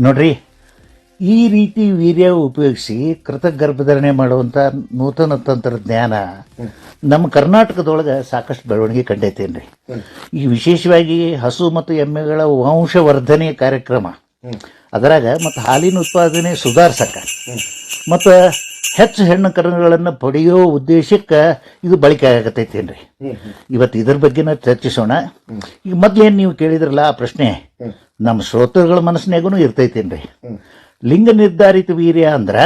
ನೋಡ್ರಿ, ಈ ರೀತಿ ವೀರ್ಯ ಉಪಯೋಗಿಸಿ ಕೃತಕ ಗರ್ಭಧಾರಣೆ ಮಾಡುವಂಥ ನೂತನ ತಂತ್ರಜ್ಞಾನ ನಮ್ಮ ಕರ್ನಾಟಕದೊಳಗೆ ಸಾಕಷ್ಟು ಬೆಳವಣಿಗೆ ಕಂಡೈತೇನ್ರಿ. ಈಗ ವಿಶೇಷವಾಗಿ ಹಸು ಮತ್ತು ಎಮ್ಮೆಗಳ ವಂಶವರ್ಧನೆ ಕಾರ್ಯಕ್ರಮ, ಅದರಾಗ ಮತ್ತು ಹಾಲಿನ ಉತ್ಪಾದನೆ ಸುಧಾರಿಸಕ್ಕ ಮತ್ತು ಹೆಚ್ಚು ಹೆಣ್ಣು ಕರುಗಳನ್ನು ಪಡೆಯೋ ಉದ್ದೇಶಕ್ಕೆ ಇದು ಬಳಕೆ ಆಗತೈತೇನ್ರಿ. ಇವತ್ತು ಇದ್ರ ಬಗ್ಗೆನ ಚರ್ಚಿಸೋಣ. ಈಗ ಮೊದ್ಲೇನು ನೀವು ಕೇಳಿದ್ರಲ್ಲ ಆ ಪ್ರಶ್ನೆ ನಮ್ಮ ಶ್ರೋತೃಗಳ ಮನಸ್ಸಿನಾಗೂ ಇರ್ತೈತೇನ್ರಿ. ಲಿಂಗ ನಿರ್ಧಾರಿತ ವೀರ್ಯ ಅಂದ್ರೆ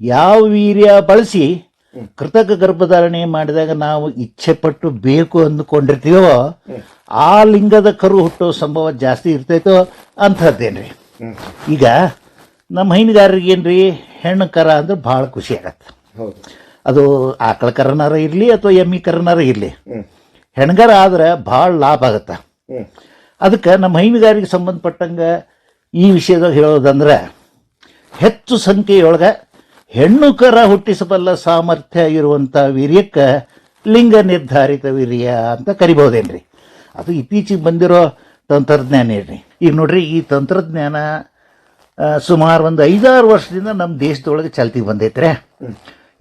ಯಾವ ವೀರ್ಯ ಬಳಸಿ ಕೃತಕ ಗರ್ಭಧಾರಣೆ ಮಾಡಿದಾಗ ನಾವು ಇಚ್ಛೆ ಪಟ್ಟು ಬೇಕು ಅಂದುಕೊಂಡಿರ್ತೀವೋ ಆ ಲಿಂಗದ ಕರು ಹುಟ್ಟೋ ಸಂಭವ ಜಾಸ್ತಿ ಇರ್ತೈತೋ ಅಂಥದ್ದೇನ್ರಿ. ಈಗ ನಮ್ಮ ಹೈನುಗಾರರಿಗೇನ್ರಿ ಹೆಣ್ಣು ಕರ ಅಂದ್ರೆ ಭಾಳ ಖುಷಿ ಆಗತ್ತೆ. ಅದು ಆಕಳ ಕರನಾರ ಇರಲಿ ಅಥವಾ ಎಮ್ಮಿ ಕರನಾರ ಇರಲಿ, ಹೆಣ್ಗಾರ ಆದ್ರೆ ಭಾಳ ಲಾಭ ಆಗತ್ತೆ. ಅದಕ್ಕೆ ನಮ್ಮ ಹೈನುಗಾರಿಗೆ ಸಂಬಂಧಪಟ್ಟಂಗೆ ಈ ವಿಷಯದಾಗ ಹೇಳೋದಂದ್ರೆ ಹೆಚ್ಚು ಸಂಖ್ಯೆಯೊಳಗೆ ಹೆಣ್ಣು ಕರ ಹುಟ್ಟಿಸಬಲ್ಲ ಸಾಮರ್ಥ್ಯ ಇರುವಂಥ ವೀರ್ಯಕ್ಕೆ ಲಿಂಗ ನಿರ್ಧಾರಿತ ವೀರ್ಯ ಅಂತ ಕರಿಬಹುದೇನ್ರಿ. ಅದು ಇತ್ತೀಚೆಗೆ ಬಂದಿರೋ ತಂತ್ರಜ್ಞಾನ ಏನ್ರಿ. ಈಗ ನೋಡ್ರಿ, ಈ ತಂತ್ರಜ್ಞಾನ ಸುಮಾರು ಒಂದು 5-6 ವರ್ಷದಿಂದ ನಮ್ಮ ದೇಶದೊಳಗೆ ಚಾಲ್ತಿಗೆ ಬಂದೈತ್ರೆ.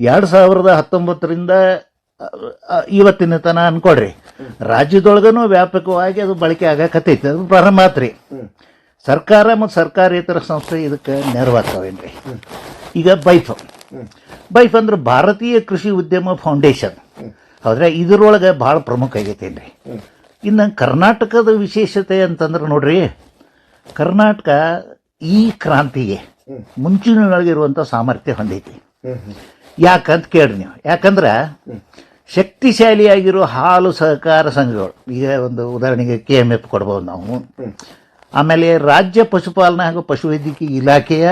2019ರಿಂದ ಇವತ್ತಿನ ತನ ಅನ್ಕೊಡ್ರಿ, ರಾಜ್ಯದೊಳಗನೂ ವ್ಯಾಪಕವಾಗಿ ಅದು ಬಳಕೆ ಆಗಕತ್ತೈತಿ. ಅದು ಪ್ರಾರಂಭ ಆತ್ರಿ. ಸರ್ಕಾರ ಮತ್ತು ಸರ್ಕಾರೇತರ ಸಂಸ್ಥೆ ಇದಕ್ಕೆ ನೆರವಾಗ್ತಾವೇನ್ರಿ. ಈಗ ಬೈಫ್ ಅಂದ್ರೆ ಭಾರತೀಯ ಕೃಷಿ ಉದ್ಯಮ ಫೌಂಡೇಶನ್, ಹೌದ್ರೆ ಇದರೊಳಗೆ ಭಾಳ ಪ್ರಮುಖ ಆಗೈತೇನ್ರಿ. ಇನ್ನು ಕರ್ನಾಟಕದ ವಿಶೇಷತೆ ಅಂತಂದ್ರೆ ನೋಡ್ರಿ, ಕರ್ನಾಟಕ ಈ ಕ್ರಾಂತಿಗೆ ಮುಂಚಿನೊಳಗಿರುವಂಥ ಸಾಮರ್ಥ್ಯ ಹೊಂದೈತಿ. ಯಾಕಂತ ಕೇಳ್ರಿ ನೀವು. ಯಾಕಂದ್ರೆ ಶಕ್ತಿಶಾಲಿಯಾಗಿರೋ ಹಾಲು ಸಹಕಾರ ಸಂಘಗಳು, ಈಗ ಒಂದು ಉದಾಹರಣೆಗೆ KMF ಕೊಡ್ಬೋದು ನಾವು. ಆಮೇಲೆ ರಾಜ್ಯ ಪಶುಪಾಲನಾ ಹಾಗೂ ಪಶುವೈದ್ಯಕೀಯ ಇಲಾಖೆಯ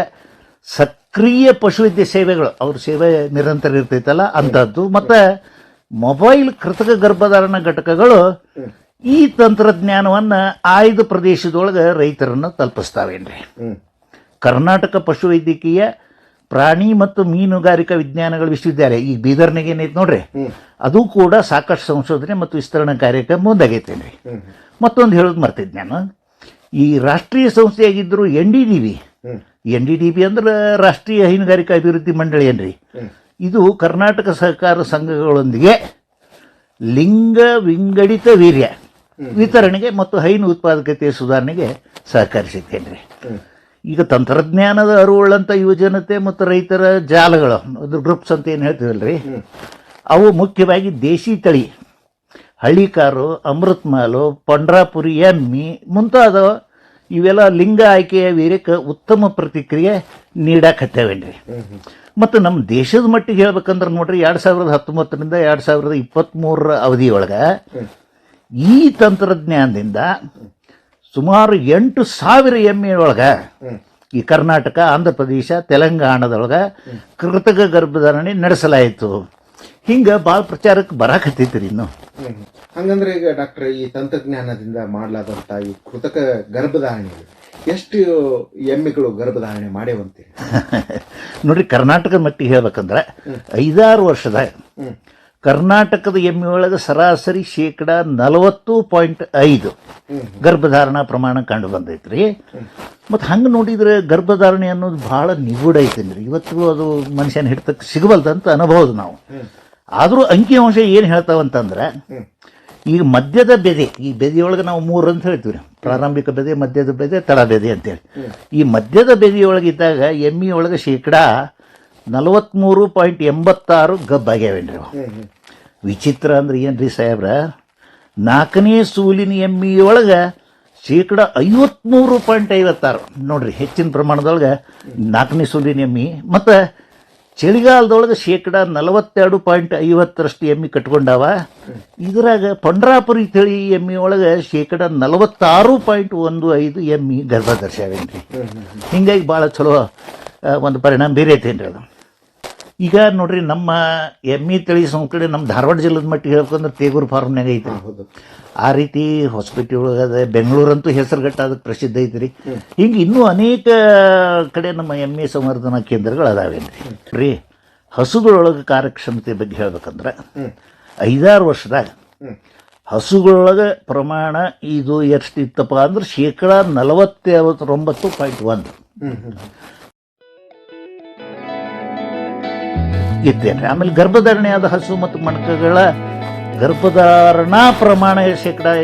ಸಕ್ರಿಯ ಪಶುವೈದ್ಯ ಸೇವೆಗಳು, ಅವ್ರ ಸೇವೆ ನಿರಂತರ ಇರ್ತೈತಲ್ಲ ಅಂಥದ್ದು, ಮತ್ತು ಮೊಬೈಲ್ ಕೃತಕ ಗರ್ಭಧಾರಣ ಘಟಕಗಳು ಈ ತಂತ್ರಜ್ಞಾನವನ್ನು ಆಯ್ದ ಪ್ರದೇಶದೊಳಗೆ ರೈತರನ್ನು ತಲುಪಿಸ್ತಾವೇನ್ರಿ. ಕರ್ನಾಟಕ ಪಶುವೈದ್ಯಕೀಯ ಪ್ರಾಣಿ ಮತ್ತು ಮೀನುಗಾರಿಕಾ ವಿಜ್ಞಾನಗಳ ವಿಶ್ವವಿದ್ಯಾಲಯ ಈ ಬೀದರ್ನಾಗ ಏನೈತೆ ನೋಡ್ರಿ, ಅದು ಕೂಡ ಸಾಕಷ್ಟು ಸಂಶೋಧನೆ ಮತ್ತು ವಿಸ್ತರಣಾ ಕಾರ್ಯಕ್ರಮ ಮುಂದಾಗೈತೇನ್ರಿ. ಮತ್ತೊಂದು ಹೇಳೋದು ಮರ್ತಿದ್ದೆ ನಾನು, ಈ ರಾಷ್ಟ್ರೀಯ ಸಂಸ್ಥೆಯಾಗಿದ್ದರು NDDB ಅಂದ್ರೆ ರಾಷ್ಟ್ರೀಯ ಹೈನುಗಾರಿಕಾ ಅಭಿವೃದ್ಧಿ ಮಂಡಳಿ ಏನ್ರಿ, ಇದು ಕರ್ನಾಟಕ ಸಹಕಾರ ಸಂಘಗಳೊಂದಿಗೆ ಲಿಂಗ ವಿಂಗಡಿತ ವೀರ್ಯ ವಿತರಣೆಗೆ ಮತ್ತು ಹೈನು ಉತ್ಪಾದಕತೆಯ ಸುಧಾರಣೆಗೆ ಸಹಕರಿಸಿದ್ದೇನ್ರಿ. ಈಗ ತಂತ್ರಜ್ಞಾನದ ಅರಿವುಳ್ಳಂಥ ಯುವಜನತೆ ಮತ್ತು ರೈತರ ಜಾಲಗಳು, ಅದು ಗ್ರೂಪ್ಸ್ ಅಂತ ಏನು ಹೇಳ್ತೀವಲ್ರಿ, ಅವು ಮುಖ್ಯವಾಗಿ ದೇಶಿ ತಳಿ ಹಳ್ಳಿಕಾರು, ಅಮೃತ್ಮಾಲು, ಪಂಡ್ರಾಪುರಿ ಎಮ್ಮಿ ಮುಂತಾದ ಇವೆಲ್ಲ ಲಿಂಗ ಆಯ್ಕೆಯ ವೀರ್ಯಕ್ಕೆ ಉತ್ತಮ ಪ್ರತಿಕ್ರಿಯೆ ನೀಡಕತ್ತೇವೇನ್ರಿ. ಮತ್ತು ನಮ್ಮ ದೇಶದ ಮಟ್ಟಿಗೆ ಹೇಳ್ಬೇಕಂದ್ರೆ ನೋಡ್ರಿ, 2019ರಿಂದ 2023 ಅವಧಿಯೊಳಗೆ ಈ ತಂತ್ರಜ್ಞಾನದಿಂದ ಸುಮಾರು 8,000 ಎಮ್ಮೆಯೊಳಗೆ ಈ ಕರ್ನಾಟಕ, ಆಂಧ್ರ ಪ್ರದೇಶ, ತೆಲಂಗಾಣದೊಳಗೆ ಕೃತಕ ಗರ್ಭಧಾರಣೆ ನಡೆಸಲಾಯಿತು. ಹಿಂಗೆ ಭಾಳ ಪ್ರಚಾರಕ್ಕೆ ಬರಾಕತ್ತೈತ್ರಿ ಇನ್ನು. ಹಂಗಂದ್ರೆ ಈಗ ಡಾಕ್ಟರ್, ಈ ತಂತ್ರಜ್ಞಾನದಿಂದ ಮಾಡಲಾದಂಥ ಈ ಕೃತಕ ಗರ್ಭಧಾರಣೆ ಎಷ್ಟು ಎಮ್ಮೆಗಳು ಗರ್ಭಧಾರಣೆ ಮಾಡೇವಂತೀರಿ? ನೋಡ್ರಿ, ಕರ್ನಾಟಕದ ಮಟ್ಟಿಗೆ ಹೇಳ್ಬೇಕಂದ್ರೆ 5-6 ವರ್ಷದಾಗ ಕರ್ನಾಟಕದ ಎಮ್ಮೆಯೊಳಗೆ ಸರಾಸರಿ 40.5% ಗರ್ಭಧಾರಣಾ ಪ್ರಮಾಣ ಕಂಡು ಬಂದೈತ್ರಿ. ಮತ್ತು ಹಂಗೆ ನೋಡಿದ್ರೆ ಗರ್ಭಧಾರಣೆ ಅನ್ನೋದು ಭಾಳ ನಿಗೂಢ ಐತೇನ್ರಿ. ಇವತ್ತು ಅದು ಮನುಷ್ಯನ ಹಿಡ್ತಕ್ಕೆ ಸಿಗಬಲ್ದಂತ ಅನ್ಬೋದು ನಾವು. ಆದರೂ ಅಂಕಿಅಂಶ ಏನು ಹೇಳ್ತಾವಂತಂದ್ರೆ, ಈಗ ಮದ್ಯದ ಬೆದೆ, ಈ ಬೆದೆಯೊಳಗೆ ನಾವು 3 ಅಂತ ಹೇಳ್ತೀವಿ, ಪ್ರಾರಂಭಿಕ ಬೆದೆ, ಮದ್ಯದ ಬೆದೆ, ತಳ ಬೆದೆ ಅಂತೇಳಿ. ಈ ಮದ್ಯದ ಬೆದೆಯೊಳಗಿದ್ದಾಗ ಎಮ್ಮೆಯೊಳಗೆ 43.86% ಗಬ್ಬಾಗ್ಯಾವೇನ್ರಿ. ವಿಚಿತ್ರ ಅಂದ್ರೆ ಏನ್ರಿ ಸಾಹೇಬ್ರ, 4ನೇ ಸೂಲಿನ ಎಮ್ಮೆಯೊಳಗೆ 53.56% ನೋಡ್ರಿ, ಹೆಚ್ಚಿನ ಪ್ರಮಾಣದೊಳಗೆ 4ನೇ ಸೂಲಿನ ಎಮ್ಮಿ. ಮತ್ತು ಚಳಿಗಾಲದೊಳಗೆ 42.50% ಎಮ್ಮಿ ಕಟ್ಕೊಂಡಾವ. ಇದ್ರಾಗ ಪಂಡ್ರಾಪುರಿ ತಳಿ ಎಮ್ಮೆಯೊಳಗೆ 46.15% ಎಮ್ಮಿ ಗರ್ಭಧರಿಸ್ಯಾವೇನ್ರಿ. ಹಿಂಗಾಗಿ ಭಾಳ ಚಲೋ ಒಂದು ಪರಿಣಾಮ ಬೀರೈತೇನ್ರಿ ಅದು. ಈಗ ನೋಡ್ರಿ, ನಮ್ಮ ಎಮ್ಮಿ ತಳಿ ಸಂಸ್ಕರಣೆ ನಮ್ಮ ಧಾರವಾಡ ಜಿಲ್ಲೆದ ಮಟ್ಟಿಗೆ ಹೇಳ್ಬೇಕಂದ್ರೆ ತೇಗೂರು ಫಾರ್ಮ್ನಾಗ ಐತಿ. ಆ ರೀತಿ ಹೊಸಪೇಟೆ ಒಳಗದ, ಬೆಂಗಳೂರಂತೂ ಹೆಸರುಗಟ್ಟ ಅದಕ್ಕೆ ಪ್ರಸಿದ್ಧ ಐತ್ರಿ. ಹಿಂಗೆ ಇನ್ನೂ ಅನೇಕ ಕಡೆ ನಮ್ಮ ಎಮ್ಮೆ ಸಂವರ್ಧನಾ ಕೇಂದ್ರಗಳು ಅದಾವೇನ್ರಿ. ರೀ, ಹಸುಗಳೊಳಗೆ ಕಾರ್ಯಕ್ಷಮತೆ ಬಗ್ಗೆ ಹೇಳ್ಬೇಕಂದ್ರೆ 5-6 ವರ್ಷದಾಗ ಹಸುಗಳೊಳಗೆ ಪ್ರಮಾಣ ಇದು ಎಷ್ಟಿತ್ತಪ್ಪ ಅಂದ್ರೆ 49.1% ಇತ್ತೇನೆ. ಆಮೇಲೆ ಗರ್ಭಧಾರಣೆ ಆದ ಹಸು ಮತ್ತು ಮಣಕಗಳ ಗರ್ಭಧಾರಣಾ ಪ್ರಮಾಣ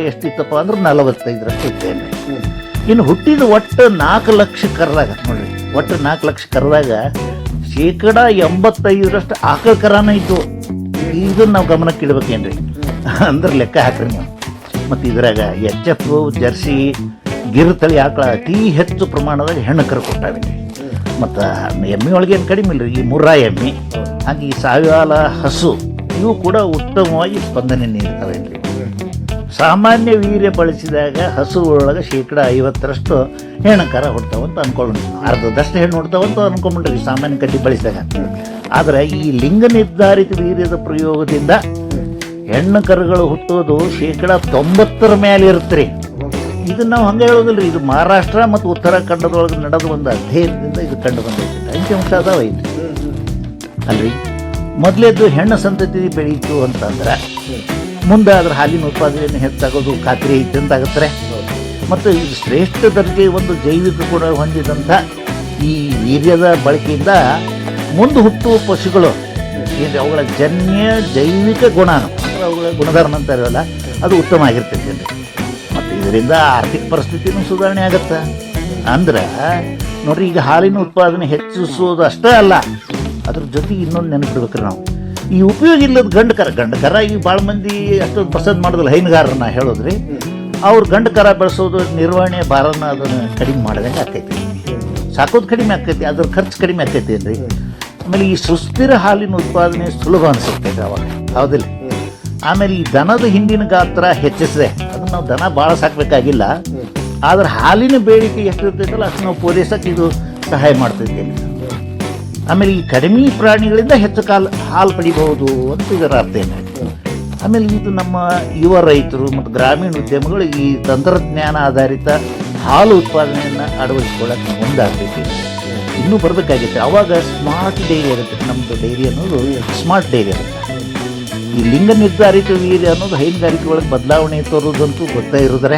ಎಷ್ಟಿತ್ತಪ್ಪ ಅಂದ್ರೆ 45% ಇತ್ತೇನೆ. ಇನ್ನು ಹುಟ್ಟಿದ ಒಟ್ಟು 4 ಲಕ್ಷ ಕರದಾಗ ನೋಡ್ರಿ, ಒಟ್ಟು 4 ಲಕ್ಷ ಕರದಾಗ 85% ಆಕಳ ಕರಾನ ಇದ್ದು. ಇದನ್ನ ನಾವು ಗಮನಕ್ಕೆ ಇಡ್ಬೇಕೇನ್ರಿ ಅಂದ್ರೆ ಲೆಕ್ಕ ಹಾಕ್ರಿ ನೀವು. ಮತ್ತು ಇದ್ರಾಗ HF, ಜರ್ಸಿ, ಗಿರ್ ತಳಿ ಆಕಳ ಅತಿ ಹೆಚ್ಚು ಪ್ರಮಾಣದಾಗ ಹೆಣ್ಣು ಕರು ಕೊಟ್ಟಾವೇನ್ರಿ. ಮತ್ತು ಎಮ್ಮೆ ಒಳಗೆ ಏನು ಕಡಿಮೆ ಇಲ್ಲರಿ, ಈ ಮುರ್ರಾ ಎಮ್ಮೆ ಹಾಗೆ ಈ ಸಾವ್ಯಾಲ ಹಸು ಇವು ಕೂಡ ಉತ್ತಮವಾಗಿ ಸ್ಪಂದನೆ ನೀಡ್ತಾವೇನ್ರಿ. ಸಾಮಾನ್ಯ ವೀರ್ಯ ಬಳಸಿದಾಗ ಹಸುಗಳೊಳಗೆ 50% ಹೆಣ್ಣು ಕರ ಹುಡ್ತಾವಂತ ಅನ್ಕೊಳ್ಳೋಣ. ಅರ್ಧದಷ್ಟು ಹೆಣ್ಣು ಹುಡ್ತಾವಂತ ಅನ್ಕೊಂಡ್ಬಿಟ್ರಿ ಸಾಮಾನ್ಯ ಕಡ್ಡಿ ಬಳಸಿದಾಗ. ಆದರೆ ಈ ಲಿಂಗ ನಿರ್ಧಾರಿತ ವೀರ್ಯದ ಪ್ರಯೋಗದಿಂದ ಹೆಣ್ಣು ಕರುಗಳು ಹುಟ್ಟೋದು 90% ಮೇಲೆ ಇರುತ್ತೆ. ಇದನ್ನ ನಾವು ಹಂಗೆ ಹೇಳೋದಿಲ್ರಿ, ಇದು ಮಹಾರಾಷ್ಟ್ರ ಮತ್ತು ಉತ್ತರಾಖಂಡದೊಳಗೆ ನಡೆದ ಒಂದು ಅಧ್ಯಯನದಿಂದ ಇದು ಕಂಡು ಬಂದೈತಿ. ಅಂಕಿಅಂಶ ಅದಾವ ಐತಿ ಅಲ್ರಿ. ಮೊದಲೇದು ಹೆಣ್ಣು ಸಂತತಿ ಬೆಳೀತು ಅಂತಂದ್ರೆ ಮುಂದೆ ಅದ್ರ ಹಾಲಿನ ಉತ್ಪಾದನೆಯನ್ನು ಹೆಚ್ಚಾಗೋದು ಖಾತ್ರಿ ಐತಿ ಅಂತಾಗತ್ತಾರೆ. ಮತ್ತು ಇದು ಶ್ರೇಷ್ಠ ದರ್ಜೆ ಒಂದು ಜೈವಿಕ ಗುಣ ಹೊಂದಿದಂಥ ಈ ವೀರ್ಯದ ಬಳಕೆಯಿಂದ ಮುಂದೆ ಹುಟ್ಟುವ ಪಶುಗಳು ಏನು ಅವುಗಳ ಜೈವಿಕ ಗುಣಾನು ಅಂದರೆ ಅವುಗಳ ಗುಣಧರ್ಮ ಅಂತಾರಲ್ಲ ಅದು ಉತ್ತಮ ಆಗಿರ್ತೈತಿ ಅಂడి. ಮತ್ತು ಇದರಿಂದ ಆರ್ಥಿಕ ಪರಿಸ್ಥಿತಿನೂ ಸುಧಾರಣೆ ಆಗತ್ತೆ. ಅಂದ್ರೆ ನೋಡ್ರಿ, ಈಗ ಹಾಲಿನ ಉತ್ಪಾದನೆ ಹೆಚ್ಚಿಸೋದು ಅಷ್ಟೇ ಅಲ್ಲ, ಅದ್ರ ಜೊತೆಗೆ ಇನ್ನೊಂದು ನೆನಪಿಡ್ಬೇಕ್ರಿ ನಾವು, ಈ ಉಪಯೋಗ ಇಲ್ಲದ ಗಂಡು ಕರ ಈಗ ಭಾಳ ಮಂದಿ ಅಷ್ಟೊಂದು ಪಸಂದ್ ಮಾಡೋದಿಲ್ಲ. ಹೈನುಗಾರನ ಹೇಳೋದ್ರಿ, ಅವ್ರು ಗಂಡು ಕರ ಬೆಳೆಸೋದು ನಿರ್ವಹಣೆ ಭಾರನ ಅದನ್ನು ಕಡಿಮೆ ಮಾಡಿದಂಗೆ ಆಕೈತಿ. ಸಾಕೋದು ಕಡಿಮೆ ಆಕೈತಿ, ಅದ್ರ ಖರ್ಚು ಕಡಿಮೆ ಆಕೈತಿ ಏನ್ರಿ. ಆಮೇಲೆ ಈ ಸುಸ್ಥಿರ ಹಾಲಿನ ಉತ್ಪಾದನೆ ಸುಲಭ ಅನಿಸುತ್ತೈತೆ ಅವಾಗ, ಹೌದಿಲ್ಲ. ಆಮೇಲೆ ಈ ದನದ ಹಿಂಡಿನ ಗಾತ್ರ ಹೆಚ್ಚಿಸಿದೆ, ಅದನ್ನು ನಾವು ದನ ಭಾಳ ಸಾಕಬೇಕಾಗಿಲ್ಲ, ಆದ್ರೆ ಹಾಲಿನ ಬೇಡಿಕೆ ಎಷ್ಟು ಇರ್ತೈತಲ್ಲ ಅಷ್ಟು ನಾವು ಪೂರೈಸಕ್ಕೆ ಇದು ಸಹಾಯ ಮಾಡ್ತೈತಿ. ಆಮೇಲೆ ಈ ಕಡಿಮೆ ಪ್ರಾಣಿಗಳಿಂದ ಹೆಚ್ಚು ಹಾಲು ಪಡಿಬಹುದು ಅಂತ ಇದರ ಅರ್ಥ ಏನು. ಆಮೇಲೆ ಇದು ನಮ್ಮ ಯುವ ರೈತರು ಮತ್ತು ಗ್ರಾಮೀಣ ಉದ್ಯಮಗಳು ಈ ತಂತ್ರಜ್ಞಾನ ಆಧಾರಿತ ಹಾಲು ಉತ್ಪಾದನೆಯನ್ನು ಅಳವಡಿಸ್ಕೊಳ್ಳೋಕೆ ಮುಂದಾಗ್ತೈತಿ. ಇನ್ನೂ ಬರಬೇಕಾಗೈತೆ. ಅವಾಗ ಸ್ಮಾರ್ಟ್ ಡೈರಿ ಇರುತ್ತೆ. ನಮ್ಮದು ಡೈರಿ ಅನ್ನೋದು ಸ್ಮಾರ್ಟ್ ಡೈರಿ ಇರುತ್ತೆ. ಈ ಲಿಂಗ ನಿರ್ಧಾರಿತ ವೀರ್ಯ ಅನ್ನೋದು ಹೈನುಗಾರಿಕೆ ಒಳಗೆ ಬದಲಾವಣೆ ತೋರೋದಂತೂ ಗೊತ್ತಾ ಇರೋದ್ರೆ,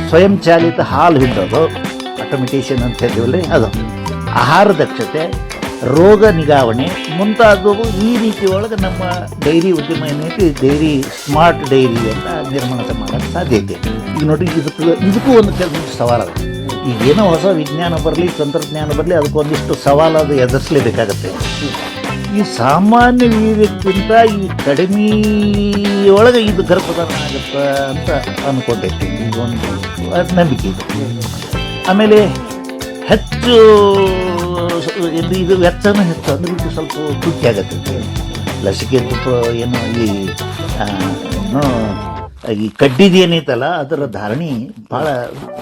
ಸ್ವಯಂ ಚಾಲಿತ ಹಾಲು ಹಿಂಡೋದು ಆಟೋಮಿಟೇಷನ್ ಅಂತ ಹೇಳ್ತೀವಲ್ರಿ, ಅದು ಆಹಾರ ದಕ್ಷತೆ, ರೋಗ ನಿಗಾವಣೆ ಮುಂತಾದವು ಈ ರೀತಿ ಒಳಗೆ ನಮ್ಮ ಡೈರಿ ಉದ್ಯಮ ಏನೈತಿ ಡೈರಿ ಸ್ಮಾರ್ಟ್ ಡೈರಿ ಅಂತ ನಿರ್ಮಾಣ ಮಾಡೋಕ್ಕೆ ಸಾಧ್ಯತೆ. ಈಗ ನೋಡಿ, ಇದಕ್ಕೂ ಒಂದು ಕೆಲವೊಂದು ಸವಾಲು. ಈಗೇನೋ ಹೊಸ ವಿಜ್ಞಾನ ಬರಲಿ, ತಂತ್ರಜ್ಞಾನ ಬರಲಿ, ಅದಕ್ಕೊಂದಿಷ್ಟು ಸವಾಲು ಅದು ಎದುರಿಸಲೇಬೇಕಾಗತ್ತೆ. ಈ ಸಾಮಾನ್ಯ ವೀರ್ಯಕ್ಕಿಂತ ಈ ಕಡಿಮೆ ಒಳಗೆ ಇದು ಗರ್ಭಧಾರಣ ಆಗುತ್ತೆ ಅಂತ ಅಂದ್ಕೊಂಡೈತಿ. ಇದೊಂದು ನಂಬಿಕೆ ಇದೆ. ಆಮೇಲೆ ಹೆಚ್ಚು ಇದು ವೆಚ್ಚನೂ ಹೆಚ್ಚು ಅಂದ್ರೆ ಇದು ಸ್ವಲ್ಪ ತುಟ್ಟಿ ಆಗತ್ತೆ. ಲಸಿಕೆ ಏನು ಈ ಕಡ್ಡಿದು ಏನೈತಲ್ಲ ಅದರ ಧಾರಣೆ ಭಾಳ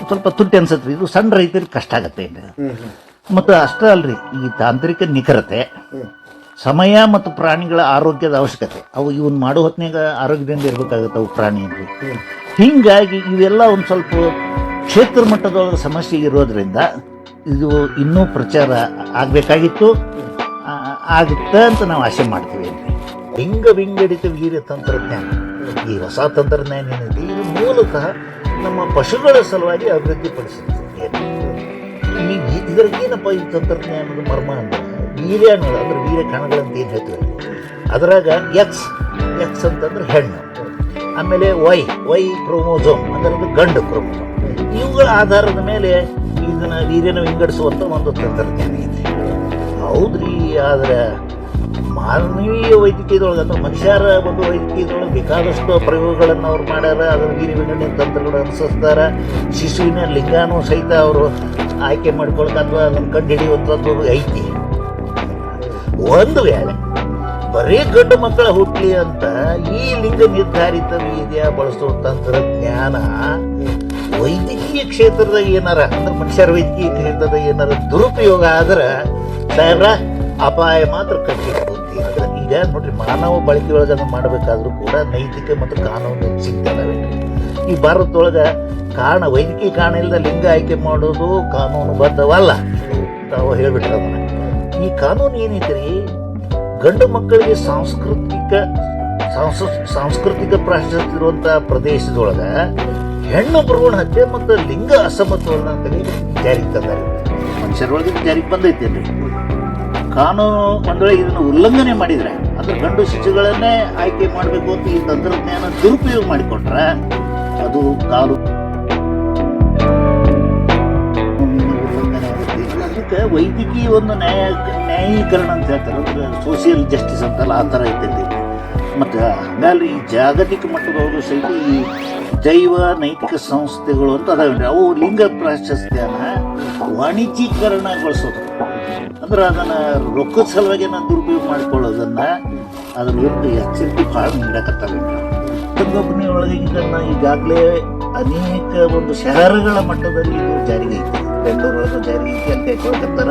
ಸ್ವಲ್ಪ ತುಟ್ಟಿ ಅನ್ಸತ್ರಿ. ಇದು ಸಣ್ಣ ರೈತರಿಗೆ ಕಷ್ಟ ಆಗತ್ತೆ. ಮತ್ತು ಅಷ್ಟೇ ಅಲ್ರಿ, ಈ ತಾಂತ್ರಿಕ ನಿಖರತೆ, ಸಮಯ ಮತ್ತು ಪ್ರಾಣಿಗಳ ಆರೋಗ್ಯದ ಅವಶ್ಯಕತೆ, ಅವು ಇವನ್ ಮಾಡೋ ಹೊತ್ನಾಗ ಆರೋಗ್ಯದಿಂದ ಇರಬೇಕಾಗತ್ತೆ ಅವು ಪ್ರಾಣಿ ಅಂದ್ರೆ. ಹೀಗಾಗಿ ಇವೆಲ್ಲ ಒಂದು ಸ್ವಲ್ಪ ಕ್ಷೇತ್ರ ಮಟ್ಟದೊಳಗೆ ಸಮಸ್ಯೆ ಇರೋದ್ರಿಂದ ಇದು ಇನ್ನೂ ಪ್ರಚಾರ ಆಗಬೇಕಾಗಿತ್ತು, ಆಗುತ್ತೆ ಅಂತ ನಾವು ಆಸೆ ಮಾಡ್ತೀವಿ. ಲಿಂಗ ವಿಂಗಡಿತ ವೀರ್ಯ ತಂತ್ರಜ್ಞಾನ, ಈ ಹೊಸ ತಂತ್ರಜ್ಞಾನ ಏನಿದೆ ಇದು ಮೂಲತಃ ನಮ್ಮ ಪಶುಗಳ ಸಲುವಾಗಿ ಅಭಿವೃದ್ಧಿಪಡಿಸುತ್ತೆ. ಇದರಗೇನಪ್ಪ ಈ ತಂತ್ರಜ್ಞಾನದ ಮರ್ಮ ಅಂದ್ರೆ ವೀರ್ಯಾಣುಗಳು ಅಂದ್ರೆ ವೀರ್ಯ ಕಣಗಳಂತ ಏನು ಹೇಳ್ತೀವಿ, ಅದರಾಗ ಎಕ್ಸ್ ಅಂತಂದ್ರೆ ಹೆಣ್ಣು, ಆಮೇಲೆ ವೈ ಕ್ರೋಮೋಸೋಮ್ ಅಂದ್ರೆ ಗಂಡು ಕ್ರೋಮೋಸೋಮ್, ಇವುಗಳ ಆಧಾರದ ಮೇಲೆ ಇದನ್ನ ವೀರ್ಯನ ವಿಂಗಡಿಸುವಂಥ ಒಂದು ತಂತ್ರಜ್ಞಾನ ಐತಿ. ಹೌದ್ರಿ, ಆದರೆ ಮಾನವೀಯ ವೈದ್ಯಕೀಯದೊಳಗೆ ಅಥವಾ ಮನುಷ್ಯರ ಒಂದು ವೈದ್ಯಕೀಯದೊಳಗೆ ಬೇಕಾದಷ್ಟು ಪ್ರಯೋಗಗಳನ್ನು ಅವ್ರು ಮಾಡ್ಯಾರ. ಅದರ ವೀರ್ಯ ವಿಂಗಡಣೆ ತಂತ್ರಗಳು ಅನುಸರಿಸ್ತಾರ. ಶಿಶುವಿನ ಲಿಂಗಾನು ಸಹಿತ ಅವರು ಆಯ್ಕೆ ಮಾಡ್ಕೊಳಕ್ಕೆ ಅಥವಾ ಅದನ್ನು ಕಂಡು ಹಿಡಿಯುವಂಥದ್ದು ಐತಿ. ಒಂದು ವೇಳೆ ಬರೀ ಗಂಡು ಮಕ್ಕಳ ಹುಟ್ಲಿ ಅಂತ ಈ ಲಿಂಗ ನಿರ್ಧಾರಿತ ವೀರ್ಯ ಬಳಸುವ ತಂತ್ರಜ್ಞಾನ ವೈದ್ಯಕೀಯ ಕ್ಷೇತ್ರದ ಏನಾರ ಅಂದ್ರೆ ಮನುಷ್ಯರ ವೈದ್ಯಕೀಯ ಕ್ಷೇತ್ರದ ಏನಾರ ದುರುಪಯೋಗ ಆದ್ರೆ ಸಾಹೇಬ್ರ ಅಪಾಯ ಮಾತ್ರ ಕಟ್ಟಿಟ್ಟು ಅಂದ್ರೆ ಈಗ ನೋಡ್ರಿ, ಮಾನವ ಬಳಕೆ ಒಳಗೆ ಅದನ್ನು ಮಾಡಬೇಕಾದ್ರೂ ಕೂಡ ನೈತಿಕ ಮತ್ತು ಕಾನೂನು ಚಿಂತನೆ. ಈ ಭಾರತದೊಳಗೆ ವೈದ್ಯಕೀಯ ಕಾರಣ ಇಲ್ಲದ ಲಿಂಗ ಆಯ್ಕೆ ಮಾಡೋದು ಕಾನೂನು ಬದ್ಧವಲ್ಲ ತಾವು ಹೇಳ್ಬಿಟ್ರೆ ಅದನ್ನ. ಈ ಕಾನೂನು ಏನೈತ್ರಿ, ಗಂಡು ಮಕ್ಕಳಿಗೆ ಸಾಂಸ್ಕೃತಿಕ ಸಾಂಸ್ಕೃತಿಕ ಪ್ರಾಶಸ್ತ್ಯ ಇರುವಂತ ಪ್ರದೇಶದೊಳಗ ಹೆಣ್ಣು ಭ್ರೂಣ ಹತ್ಯೆ ಮತ್ತು ಲಿಂಗ ಅಸಮತೋಲನ ಅಂತೇಳಿ ಜಾರಿಗೆ ತಂದಾರೆ. ಮನುಷ್ಯರೊಳಗೆ ಜಾರಿಗೆ ಬಂದೈತೇನ್ರಿ. ಕಾನೂನು ಒಂದೊಳಗೆ ಇದನ್ನು ಉಲ್ಲಂಘನೆ ಮಾಡಿದ್ರೆ ಅಂದ್ರೆ ಗಂಡು ಶಿಶುಗಳನ್ನೇ ಆಯ್ಕೆ ಮಾಡಬೇಕು ಅಂತ ಈ ತಂತ್ರಜ್ಞಾನ ದುರುಪಯೋಗ ಮಾಡಿಕೊಂಡ್ರೆ ಅದು ಕಾನೂನು ಉಲ್ಲಂಘನೆ ಆಗುತ್ತೆ. ಅದಕ್ಕೆ ವೈದ್ಯಕೀಯ ಒಂದು ನ್ಯಾಯೀಕರಣ ಅಂತ ಹೇಳ್ತಾರೆ, ಅಂದ್ರೆ ಸೋಷಿಯಲ್ ಜಸ್ಟಿಸ್ ಅಂತಲ್ಲ, ಆ ಥರ ಇರ್ತೈತಿ. ಮತ್ತು ಹಂಗಾಗಿ ಈ ಜಾಗತಿಕ ಮಟ್ಟದವರು ಸಹಿತ ಈ ಜೈವ ನೈತಿಕ ಸಂಸ್ಥೆಗಳು ಅಂತ ಅದಾವೆ, ಅವು ಲಿಂಗ ಪ್ರಾಶಸ್ತ್ಯನ ವಾಣಿಜ್ಯೀಕರಣಗೊಳಿಸೋದು ಅಂದ್ರೆ ಅದನ್ನ ರೊಕ್ಕದ ಸಲುವಾಗಿ ದುರುಪಯೋಗ ಮಾಡಿಕೊಳ್ಳೋದನ್ನ ಅದ್ರ ವಿರುದ್ಧ ಎಚ್ಚರಿಕೆ ಭಾಳ ನೀಡಕತ್ತಲ್ಲ. ಸಂಗೋಪನೆ ಒಳಗೆ ಇದನ್ನ ಈಗಾಗಲೇ ಅನೇಕ ಒಂದು ಶಹರಗಳ ಮಟ್ಟದಲ್ಲಿ ಇದು ಜಾರಿಗೆ ಐತಿ. ಬೆಂಗಳೂರೊಳಗೆ ಜಾರಿಗೆ ಐತಿ ಅಂತ ಕೈಗೊಳ್ಳಕತ್ತಾರ,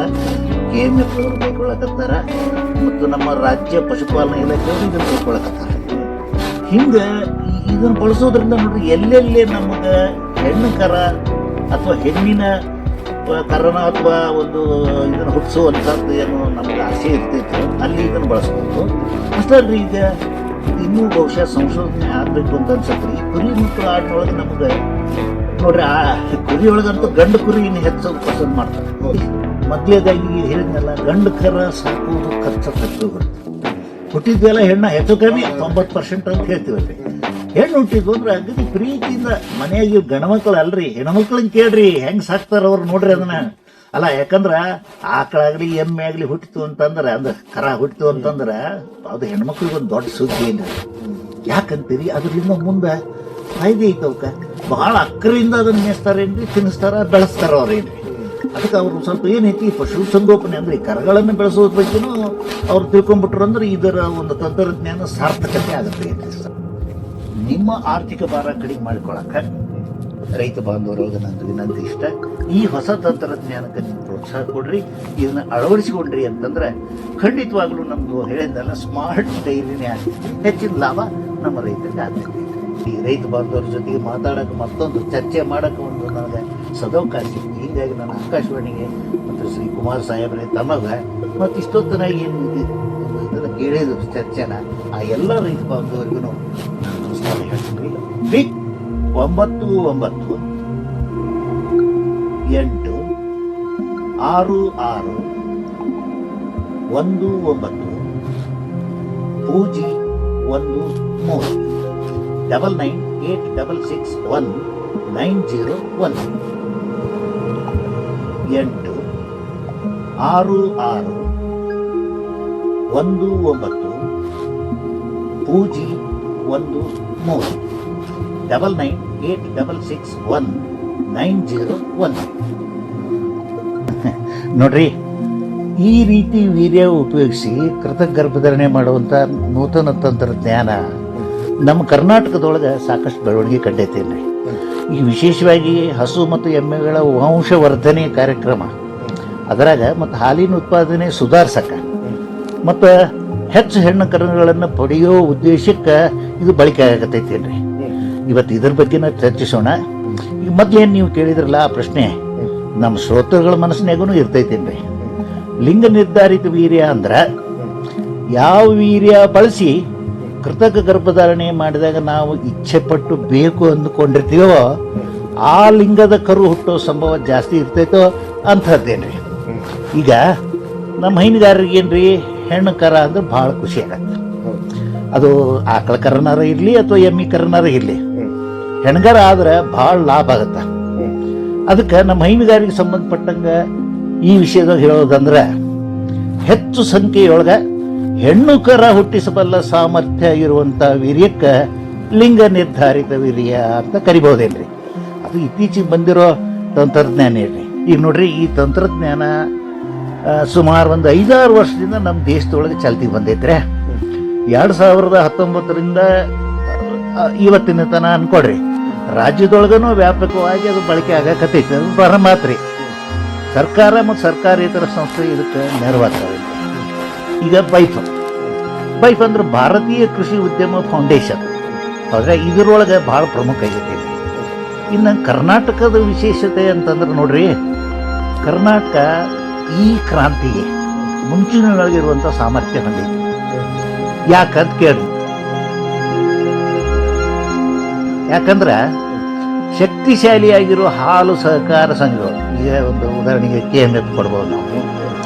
KMF ಅವರು ಕೈಗೊಳ್ಳಕತ್ತಾರ, ಮತ್ತು ನಮ್ಮ ರಾಜ್ಯ ಪಶುಪಾಲನಾ ಇಲಾಖೆಯವರು ಇದನ್ನು ಕೈಗೊಳ್ಳಕತ್ತಾರ. ಹಿಂಗೆ ಇದನ್ನು ಬಳಸೋದ್ರಿಂದ ನೋಡ್ರಿ, ಎಲ್ಲೆಲ್ಲಿ ನಮಗೆ ಹೆಣ್ಣು ಕರ ಅಥವಾ ಹೆಣ್ಣಿನ ಕರನ ಅಥವಾ ಒಂದು ಇದನ್ನು ಹುಟ್ಟಿಸುವಂಥದ್ದು ಏನು ನಮಗೆ ಆಸೆ ಇರ್ತೈತೆ ಅಲ್ಲಿ ಇದನ್ನು ಬಳಸ್ಬೋದು. ಅಷ್ಟಲ್ರಿ, ಈಗ ಇನ್ನೂ ಬಹುಶಃ ಸಂಶೋಧನೆ ಆಗಬೇಕು ಅಂತ ಅನ್ಸತ್ರಿ. ಈ ಕುರಿ ಮತ್ತು ಆಡಿನೊಳಗೆ ನಮಗೆ ನೋಡ್ರಿ, ಆ ಕುರಿಯೊಳಗಂತೂ ಗಂಡು ಕುರಿ ಇನ್ನು ಹೆಚ್ಚು ಪಸಂದ್ ಮಾಡ್ತಾರೆ. ಮೊದಲೇದಾಗಿ ಹೇಳಿದ್ನಲ್ಲ, ಗಂಡು ಕರ ಸಾಕುವುದು ಖರ್ಚು ಹುಟ್ಟಿದ್ವೆಲ್ಲ ಹೆಣ್ಣ ಹೆಚ್ಚು ಕಮ್ಮಿ 90% ಅಂತ ಹೇಳ್ತೀವಲ್ರಿ. ಹೆಣ್ಣು ಹುಟ್ಟಿದ್ವು ಅಂದ್ರೆ ಅಗದಿ ಪ್ರೀತಿಯಿಂದ ಮನೆಯಾಗಿ ಗಂಡ್ಮಕ್ಳು ಅಲ್ರಿ, ಹೆಣ್ಮಕ್ಳನ್ನ ಕೇಳ್ರಿ ಹೆಂಗ್ ಸಾಕ್ತಾರ ಅವ್ರು ನೋಡ್ರಿ ಅದನ್ನ. ಅಲ್ಲ, ಯಾಕಂದ್ರ ಆಕಳಾಗ್ಲಿ ಎಮ್ಮೆ ಆಗ್ಲಿ ಹುಟ್ಟಿತು ಅಂತಂದ್ರ, ಅಂದ್ರೆ ಕರ ಹುಟ್ಟಿತು ಅಂತಂದ್ರ ಅದು ಹೆಣ್ಮಕ್ಳಿಗೆ ಒಂದು ದೊಡ್ಡ ಸುದ್ದಿ ಏನ್ರಿ. ಯಾಕಂತೀರಿ, ಅದ್ರಿಂದ ಮುಂದೆ ಫಾಯ್ದೆ ಐತವಕ್ಕ. ಬಹಳ ಅಕ್ಕರಿಂದ ಅದನ್ನ ಮೇಯಿಸ್ತಾರೇನ್ರಿ, ತಿನ್ನಿಸ್ತಾರ, ಬೆಳೆಸ್ತಾರ ಅವ್ರೇನ್ರಿ. ಅದಕ್ಕೆ ಅವರು ಸ್ವಲ್ಪ ಏನೈತಿ ಪಶು ಸಂಗೋಪನೆ ಅಂದ್ರೆ ಈ ಕರಗಳನ್ನು ಬೆಳೆಸೋದ್ರ ಬಗ್ಗೆನೂ ಅವ್ರು ತಿಳ್ಕೊಂಡ್ಬಿಟ್ರು ಅಂದ್ರೆ ಇದರ ಒಂದು ತಂತ್ರಜ್ಞಾನ ಸಾರ್ಥಕತೆ ಆಗುತ್ತೆ. ನಿಮ್ಮ ಆರ್ಥಿಕ ಭಾರ ಕಡಿಮೆ ಮಾಡಿಕೊಳಕ ರೈತ ಬಾಂಧವರೊಳಗೆ ನಂದು ವಿನಂತಿ ಇಷ್ಟ, ಈ ಹೊಸ ತಂತ್ರಜ್ಞಾನಕ್ಕೆ ನೀವು ಪ್ರೋತ್ಸಾಹ ಕೊಡ್ರಿ, ಇದನ್ನ ಅಳವಡಿಸಿಕೊಂಡ್ರಿ ಅಂತಂದ್ರೆ ಖಂಡಿತವಾಗ್ಲೂ ನಮ್ದು ಹೇಳಿದ್ದಲ್ಲ ಸ್ಮಾರ್ಟ್ ಡೈರಿನೇ ಆಗ್ತೈತಿ, ಹೆಚ್ಚಿನ ಲಾಭ ನಮ್ಮ ರೈತರಿಗೆ ಆಗ್ತೈತಿ. ಈ ರೈತ ಬಾಂಧವರ ಜೊತೆಗೆ ಮಾತಾಡೋಕೆ ಮತ್ತೊಂದು ಚರ್ಚೆ ಮಾಡೋಕೆ ಒಂದು ನನಗೆ ಸದವಕಾಶ ಸಿಕ್ತು. ಹೀಗಾಗಿ ನಾನು ಆಕಾಶವಾಣಿಗೆ ಮತ್ತು ಶ್ರೀ ಕುಮಾರ್ ಸಾಹೇಬ್ರೆ ತಮಗೆ ಮತ್ತು ಇಷ್ಟೊತ್ತನ ಏನು ಇದನ್ನು ಕೇಳಿದ್ರು ಚರ್ಚೆನ ಆ ಎಲ್ಲ ರೈತ ಬಾಂಧವರಿಗೂ ನಾನು ನಮಸ್ಕಾರ ಹೇಳ್ತೀನಿ. 9986619019. ನೋಡ್ರಿ, ಈ ರೀತಿ ವೀರ್ಯ ಉಪಯೋಗಿಸಿ ಕೃತಕ ಗರ್ಭಧಾರಣೆ ಮಾಡುವಂಥ ನೂತನ ತಂತ್ರಜ್ಞಾನ ನಮ್ಮ ಕರ್ನಾಟಕದೊಳಗೆ ಸಾಕಷ್ಟು ಬೆಳವಣಿಗೆ ಕಂಡೈತೇನ್ರಿ. ಈಗ ವಿಶೇಷವಾಗಿ ಹಸು ಮತ್ತು ಎಮ್ಮೆಗಳ ವಂಶವರ್ಧನೆ ಕಾರ್ಯಕ್ರಮ, ಅದರಾಗ ಮತ್ತು ಹಾಲಿನ ಉತ್ಪಾದನೆ ಸುಧಾರಿಸಕ್ಕೆ ಮತ್ತು ಹೆಚ್ಚು ಹೆಣ್ಣು ಕರುಗಳನ್ನು ಪಡೆಯೋ ಉದ್ದೇಶಕ್ಕೆ ಇದು ಬಳಕೆ ಆಗತೈತೇನ್ರಿ. ಇವತ್ತು ಇದ್ರ ಬಗ್ಗೆ ನಾವು ಚರ್ಚಿಸೋಣ. ಈಗ ಮೊದ್ಲೇನು ನೀವು ಕೇಳಿದ್ರಲ್ಲ ಆ ಪ್ರಶ್ನೆ ನಮ್ಮ ಶ್ರೋತೃಗಳ ಮನಸ್ಸಿನಾಗೂ ಇರ್ತೈತೇನ್ರಿ. ಲಿಂಗ ನಿರ್ಧಾರಿತ ವೀರ್ಯ ಅಂದ್ರೆ ಯಾವ ವೀರ್ಯ ಬಳಸಿ ಕೃತಕ ಗರ್ಭಧಾರಣೆ ಮಾಡಿದಾಗ ನಾವು ಇಚ್ಛೆ ಪಟ್ಟು ಬೇಕು ಅಂದುಕೊಂಡಿರ್ತೀವೋ ಆ ಲಿಂಗದ ಕರು ಹುಟ್ಟೋ ಸಂಭವ ಜಾಸ್ತಿ ಇರ್ತೈತೋ ಅಂಥದ್ದೇನ್ರಿ. ಈಗ ನಮ್ಮ ಹೈನುಗಾರರಿಗೇನ್ರಿ ಹೆಣ್ಣು ಕರ ಅಂದ್ರೆ ಭಾಳ ಖುಷಿ ಆಗತ್ತೆ. ಅದು ಆಕಳ ಕರನಾರ ಇರಲಿ ಅಥವಾ ಎಮ್ಮಿ ಕರನಾರ ಇರಲಿ, ಹೆಣ್ಗಾರ ಆದ್ರೆ ಭಾಳ ಲಾಭ ಆಗತ್ತ. ಅದಕ್ಕೆ ನಮ್ಮ ಹೈನುಗಾರಿಗೆ ಸಂಬಂಧಪಟ್ಟಂಗೆ ಈ ವಿಷಯದಾಗ ಹೇಳೋದಂದ್ರೆ ಹೆಚ್ಚು ಸಂಖ್ಯೆಯೊಳಗೆ ಹೆಣ್ಣು ಕರ ಹುಟ್ಟಿಸಬಲ್ಲ ಸಾಮರ್ಥ್ಯ ಇರುವಂಥ ವೀರ್ಯಕ್ಕೆ ಲಿಂಗ ನಿರ್ಧಾರಿತ ವೀರ್ಯ ಅಂತ ಕರಿಬಹುದೇನ್ರಿ. ಅದು ಇತ್ತೀಚೆಗೆ ಬಂದಿರೋ ತಂತ್ರಜ್ಞಾನ ಇರ್ರಿ. ಈಗ ನೋಡ್ರಿ, ಈ ತಂತ್ರಜ್ಞಾನ ಸುಮಾರು ಒಂದು 5-6 ವರ್ಷದಿಂದ ನಮ್ಮ ದೇಶದೊಳಗೆ ಚಾಲ್ತಿಗೆ ಬಂದೈತ್ರೆ. 2019ರಿಂದ ಇವತ್ತಿನ ತನ ಅನ್ಕೊಡ್ರಿ, ರಾಜ್ಯದೊಳಗನೂ ವ್ಯಾಪಕವಾಗಿ ಅದು ಬಳಕೆ ಆಗಕತ್ತೈತೆ. ಅದು ಬರಮಾತ್ರಿ ಸರ್ಕಾರ ಮತ್ತು ಸರ್ಕಾರೇತರ ಸಂಸ್ಥೆ ಇದಕ್ಕೆ ನೆರವಾಗ್ತವೆ. ಈಗ ಬೈಫ್ ಅಂದ್ರೆ ಭಾರತೀಯ ಕೃಷಿ ಉದ್ಯಮ ಫೌಂಡೇಶನ್, ಆದರೆ ಇದರೊಳಗೆ ಭಾಳ ಪ್ರಮುಖ ಆಗೈತಿ. ಇನ್ನು ಕರ್ನಾಟಕದ ವಿಶೇಷತೆ ಅಂತಂದ್ರೆ ನೋಡ್ರಿ, ಕರ್ನಾಟಕ ಈ ಕ್ರಾಂತಿಗೆ ಮುಂಚಿನೊಳಗಿರುವಂಥ ಸಾಮರ್ಥ್ಯ ಹೊಂದೈತಿ. ಯಾಕಂತ ಕೇಳಿ, ಯಾಕಂದ್ರೆ ಶಕ್ತಿಶಾಲಿಯಾಗಿರೋ ಹಾಲು ಸಹಕಾರ ಸಂಘಗಳು, ಈಗ ಒಂದು ಉದಾಹರಣೆಗೆ KMF ಕೊಡ್ಬೋದು ನಾವು.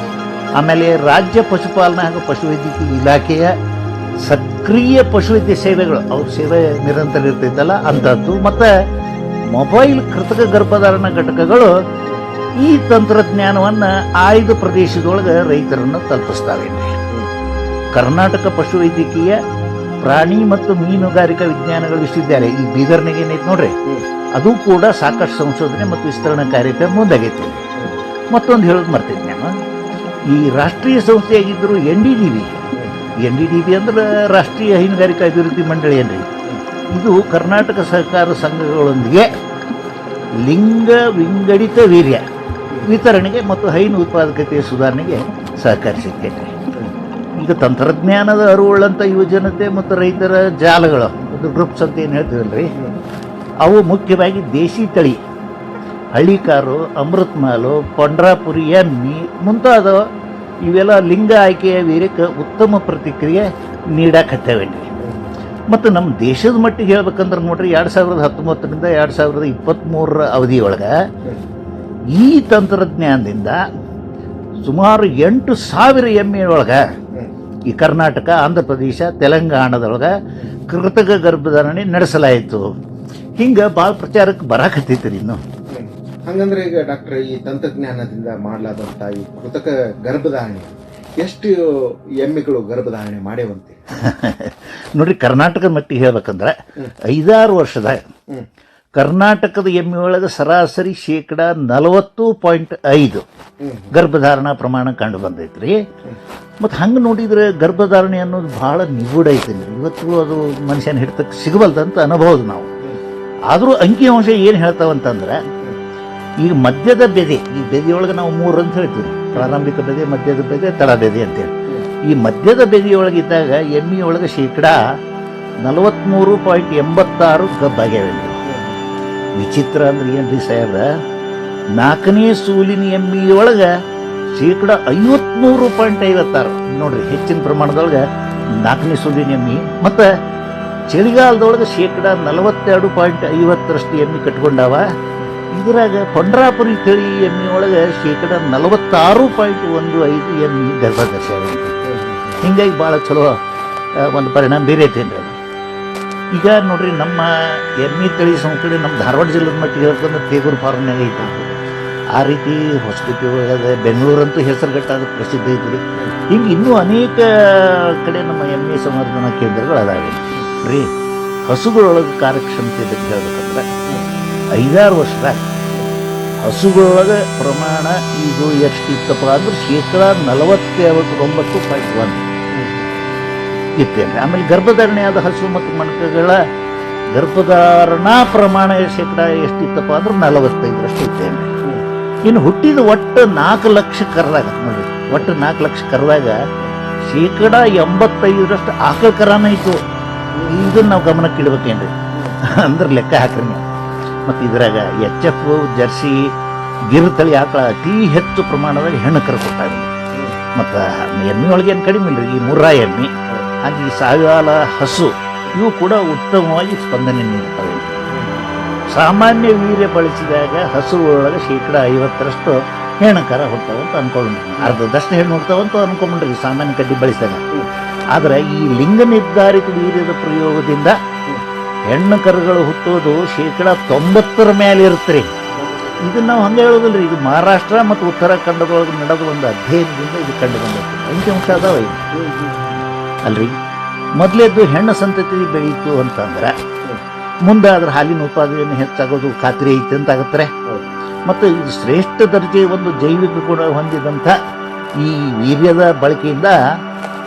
ಆಮೇಲೆ ರಾಜ್ಯ ಪಶುಪಾಲನಾ ಹಾಗೂ ಪಶುವೈದ್ಯಕೀಯ ಇಲಾಖೆಯ ಸಕ್ರಿಯ ಪಶುವೈದ್ಯ ಸೇವೆಗಳು, ಅವ್ರ ಸೇವೆ ನಿರಂತರ ಇರ್ತೈತಲ್ಲ ಅಂಥದ್ದು, ಮತ್ತು ಮೊಬೈಲ್ ಕೃತಕ ಗರ್ಭಧಾರಣ ಘಟಕಗಳು ಈ ತಂತ್ರಜ್ಞಾನವನ್ನು ಆಯ್ದ ಪ್ರದೇಶದೊಳಗೆ ರೈತರನ್ನು ತಲುಪಿಸ್ತಾವೆ. ಕರ್ನಾಟಕ ಪಶುವೈದ್ಯಕೀಯ ಪ್ರಾಣಿ ಮತ್ತು ಮೀನುಗಾರಿಕಾ ವಿಜ್ಞಾನಗಳ ವಿಶ್ವವಿದ್ಯಾಲಯ ಈ ಬೀದರ್ನಾಗ ಏನೈತೆ ನೋಡ್ರಿ, ಅದು ಕೂಡ ಸಾಕಷ್ಟು ಸಂಶೋಧನೆ ಮತ್ತು ವಿಸ್ತರಣಾ ಕಾರ್ಯಕ್ರಮ ಮುಂದಾಗೈತೆ. ಮತ್ತೊಂದು ಹೇಳೋದು ಮರ್ತಿದ್ದೆ ನಾನು, ಈ ರಾಷ್ಟ್ರೀಯ ಸಂಸ್ಥೆಯಾಗಿದ್ದರು NDDB ಅಂದ್ರೆ ರಾಷ್ಟ್ರೀಯ ಹೈನುಗಾರಿಕಾ ಅಭಿವೃದ್ಧಿ ಮಂಡಳಿ ಏನ್ರಿ, ಇದು ಕರ್ನಾಟಕ ಸಹಕಾರ ಸಂಘಗಳೊಂದಿಗೆ ಲಿಂಗ ವಿಂಗಡಿತ ವೀರ್ಯ ವಿತರಣೆಗೆ ಮತ್ತು ಹೈನು ಉತ್ಪಾದಕತೆಯ ಸುಧಾರಣೆಗೆ ಸಹಕರಿಸಿದ್ದೇನೆ. ಈಗ ತಂತ್ರಜ್ಞಾನದ ಅರಿವುಳ್ಳಂಥ ಯುವಜನತೆ ಮತ್ತು ರೈತರ ಜಾಲಗಳು, ಅದು ಗ್ರೂಪ್ಸ್ ಅಂತ ಏನು ಹೇಳ್ತೀವಲ್ರಿ, ಅವು ಮುಖ್ಯವಾಗಿ ದೇಶಿ ತಳಿ, ಹಳ್ಳಿಕಾರು, ಅಮೃತ್ಮಾಲು, ಪಂಡ್ರಾಪುರಿ ಎಮ್ಮಿ ಮುಂತಾದ ಇವೆಲ್ಲ ಲಿಂಗ ಆಯ್ಕೆಯ ವೀರ್ಯಕ್ಕೆ ಉತ್ತಮ ಪ್ರತಿಕ್ರಿಯೆ ನೀಡಕತ್ತೇವೇನ್ರಿ. ಮತ್ತು ನಮ್ಮ ದೇಶದ ಮಟ್ಟಿಗೆ ಹೇಳ್ಬೇಕಂದ್ರೆ ನೋಡ್ರಿ, 2019ರಿಂದ 2023 ಅವಧಿಯೊಳಗೆ ಈ ತಂತ್ರಜ್ಞಾನದಿಂದ ಸುಮಾರು 8,000 ಎಮ್ಮೆಯೊಳಗೆ ಈ ಕರ್ನಾಟಕ, ಆಂಧ್ರ ಪ್ರದೇಶ, ತೆಲಂಗಾಣದೊಳಗೆ ಕೃತಕ ಗರ್ಭಧಾರಣೆ ನಡೆಸಲಾಯಿತು. ಹಿಂಗೆ ಭಾಳ ಪ್ರಚಾರಕ್ಕೆ ಬರಾಕತ್ತೈತಿ ರೀ ಇನ್ನು. ಹಂಗಂದ್ರೆ ಈಗ ಡಾಕ್ಟರ್, ಈ ತಂತ್ರಜ್ಞಾನದಿಂದ ಮಾಡಲಾದಂಥ ಈ ಕೃತಕ ಗರ್ಭಧಾರಣೆ ಎಷ್ಟು ಎಮ್ಮೆಗಳು ಗರ್ಭಧಾರಣೆ ಮಾಡೇವಂತೆ? ನೋಡ್ರಿ, ಕರ್ನಾಟಕದ ಮಟ್ಟಿಗೆ ಹೇಳ್ಬೇಕಂದ್ರೆ 5-6 ವರ್ಷದಾಗ ಕರ್ನಾಟಕದ ಎಮ್ಮೆಯೊಳಗೆ ಸರಾಸರಿ 40.5% ಗರ್ಭಧಾರಣಾ ಪ್ರಮಾಣ ಕಂಡು ಬಂದೈತ್ರಿ. ಮತ್ತು ಹಂಗೆ ನೋಡಿದ್ರೆ ಗರ್ಭಧಾರಣೆ ಅನ್ನೋದು ಭಾಳ ನಿಗೂಢ ಐತೇನ್ರಿ. ಇವತ್ತು ಅದು ಮನುಷ್ಯನ ಹಿಡ್ತಕ್ಕೆ ಸಿಗಬಲ್ದಂತ ಅನ್ಬೋದು ನಾವು. ಆದರೂ ಅಂಕಿಅಂಶ ಏನು ಹೇಳ್ತಾವಂತಂದ್ರೆ, ಈಗ ಮಧ್ಯದ ಬೆದೆ, ಈ ಬೆದೆಯೊಳಗೆ ನಾವು 3 ಅಂತ ಹೇಳ್ತೀವಿ, ಪ್ರಾರಂಭಿಕ ಬೆದೆ, ಮಧ್ಯದ ಬೆದೆ, ತಳ ಬೆದೆ ಅಂತೇಳಿ. ಈ ಮಧ್ಯದ ಬೆದೆಯೊಳಗಿದ್ದಾಗ ಎಮ್ಮೆಯೊಳಗೆ 43.86% ಗಬ್ಬಾಗ್ಯಾವೇನ್ರಿ. ವಿಚಿತ್ರ ಅಂದ್ರೆ ಏನ್ರಿ ಸಾಹೇಬ್ರ, 4ನೇ ಸೂಲಿನ ಎಮ್ಮೆಯೊಳಗೆ 53.56% ನೋಡ್ರಿ, ಹೆಚ್ಚಿನ ಪ್ರಮಾಣದೊಳಗೆ 4ನೇ ಸೂಲಿನ ಎಮ್ಮೆ. ಮತ್ತು ಚಳಿಗಾಲದೊಳಗೆ 42.50% ಎಮ್ಮೆ ಕಟ್ಕೊಂಡಾವ. ಇದ್ರಾಗ ಪಂಡ್ರಾಪುರಿ ತಳಿ ಎಮ್ಮೆಯೊಳಗೆ 46.15% ಎಮ್ಮೆ ಗರ್ಭಧರ್ಸ್ಯಾವ. ಹಿಂಗಾಗಿ ಭಾಳ ಚಲೋ ಒಂದು ಪರಿಣಾಮ ಬೀರೈತೇನ್ರಿ. ಈಗ ನೋಡ್ರಿ, ನಮ್ಮ ಎಮ್ಮೆ ತಳಿ ಸಂಸ್ಥೆ ನಮ್ಮ ಧಾರವಾಡ ಜಿಲ್ಲೆದ ಮಟ್ಟಿಗೆ ಹೇಳ್ಕೊಂಡು ತೇಗೂರು ಫಾರ್ಮ್ನಾಗ ಐತೆ. ಆ ರೀತಿ ಹೊಸಪೇಟೆ ಒಳಗೆ, ಬೆಂಗಳೂರಂತೂ ಹೆಸರುಗಟ್ಟಾದ ಪ್ರಸಿದ್ಧ ಐತ್ರಿ. ಹಿಂಗೆ ಇನ್ನೂ ಅನೇಕ ಕಡೆ ನಮ್ಮ ಎಮ್ಮೆ ಸಂವರ್ಧನಾ ಕೇಂದ್ರಗಳು ಅದಾವೆ ರೀ. ಹಸುಗಳೊಳಗೆ ಕಾರ್ಯಕ್ಷಮತೆ ಬಗ್ಗೆ ಹೇಳ್ಬೇಕಂದ್ರೆ 5-6 ವರ್ಷದಾಗ ಹಸುಗಳೊಳಗೆ ಪ್ರಮಾಣ ಇದು ಎಷ್ಟಿತ್ತಪ್ಪ ಅಂದ್ರೆ 49.1% ಇತ್ತೇನ್ರಿ. ಆಮೇಲೆ ಗರ್ಭಧಾರಣೆಯಾದ ಹಸು ಮತ್ತು ಮಣಕಗಳ ಗರ್ಭಧಾರಣಾ ಪ್ರಮಾಣ ಎಷ್ಟಿತ್ತಪ್ಪ ಅಂದ್ರೆ 45% ಇತ್ತೇನ್ರಿ. ಇನ್ನು ಹುಟ್ಟಿದ ಒಟ್ಟು 4 ಲಕ್ಷ ಕರದಾಗ ನೋಡಿ, ಒಟ್ಟು 4 ಲಕ್ಷ ಕರದಾಗ 85% ಆಕಳ ಕರಾನ ಇತ್ತು. ಇದನ್ನು ನಾವು ಗಮನಕ್ಕೆ ಇಡ್ಬೇಕೇನ್ರಿ, ಅಂದ್ರೆ ಲೆಕ್ಕ ಹಾಕ್ರಿ ನೀವು. ಮತ್ತು ಇದ್ರಾಗ HF, ಜರ್ಸಿ, ಗಿರ್ ತಳಿ ಆಕಳ ಅತಿ ಹೆಚ್ಚು ಪ್ರಮಾಣದಾಗ ಹೆಣ್ಣು ಕರು ಕೊಟ್ಟಾವೆ. ಮತ್ತು ಎಮ್ಮೆ ಒಳಗೆ ಏನು ಕಡಿಮೆ ಇಲ್ರಿ, ಈ ಮುರ್ರಾ ಎಮ್ಮೆ ಹಾಗೆ ಈ ಸಾಯವಾಲ ಹಸು ಇವು ಕೂಡ ಉತ್ತಮವಾಗಿ ಸ್ಪಂದನೆ ನೀಡ್ತವೆ. ಸಾಮಾನ್ಯ ವೀರ್ಯ ಬಳಸಿದಾಗ ಹಸುಗಳೊಳಗೆ 50% ಹೆಣ್ಣು ಕರ ಹುಡ್ತಾವಂತ ಅನ್ಕೊಂಡ್ರಿ, ಅರ್ಧದಷ್ಟು ಹೆಣ್ಣು ಹುಡ್ತಾವಂತ ಅನ್ಕೊಂಡ್ರಿ ಸಾಮಾನ್ಯ ಕಡ್ಡಿ ಬಳಸಿದಾಗ. ಆದರೆ ಈ ಲಿಂಗ ನಿರ್ಧಾರಿತ ವೀರ್ಯದ ಪ್ರಯೋಗದಿಂದ ಹೆಣ್ಣು ಕರುಗಳು ಹುಟ್ಟೋದು 90% ಮೇಲೆ ಇರುತ್ತೆ. ಇದನ್ನು ನಾವು ಹಂಗೆ ಹೇಳೋದಿಲ್ಲ ರೀ, ಇದು ಮಹಾರಾಷ್ಟ್ರ ಮತ್ತು ಉತ್ತರಾಖಂಡದೊಳಗೆ ನಡೆದ ಒಂದು ಅಧ್ಯಯನದಿಂದ ಇದು ಕಂಡು ಬಂದೈತಿ. ಅಂಕಿಅಂಶ ಅದಾವ ಅಲ್ರಿ. ಮೊದಲೇದ್ದು ಹೆಣ್ಣು ಸಂತತಿ ಬೆಳೀತು ಅಂತಂದ್ರೆ ಮುಂದೆ ಅದ್ರ ಹಾಲಿನ ಉತ್ಪಾದನೆ ಹೆಚ್ಚಾಗೋದು ಖಾತ್ರಿ ಐತೆ ಅಂತ ಆಗುತ್ತೆ. ಮತ್ತು ಇದು ಶ್ರೇಷ್ಠ ದರ್ಜೆಯ ಒಂದು ಜೈವಿಕ ಗುಣ ಹೊಂದಿದಂಥ ಈ ವೀರ್ಯದ ಬಳಕೆಯಿಂದ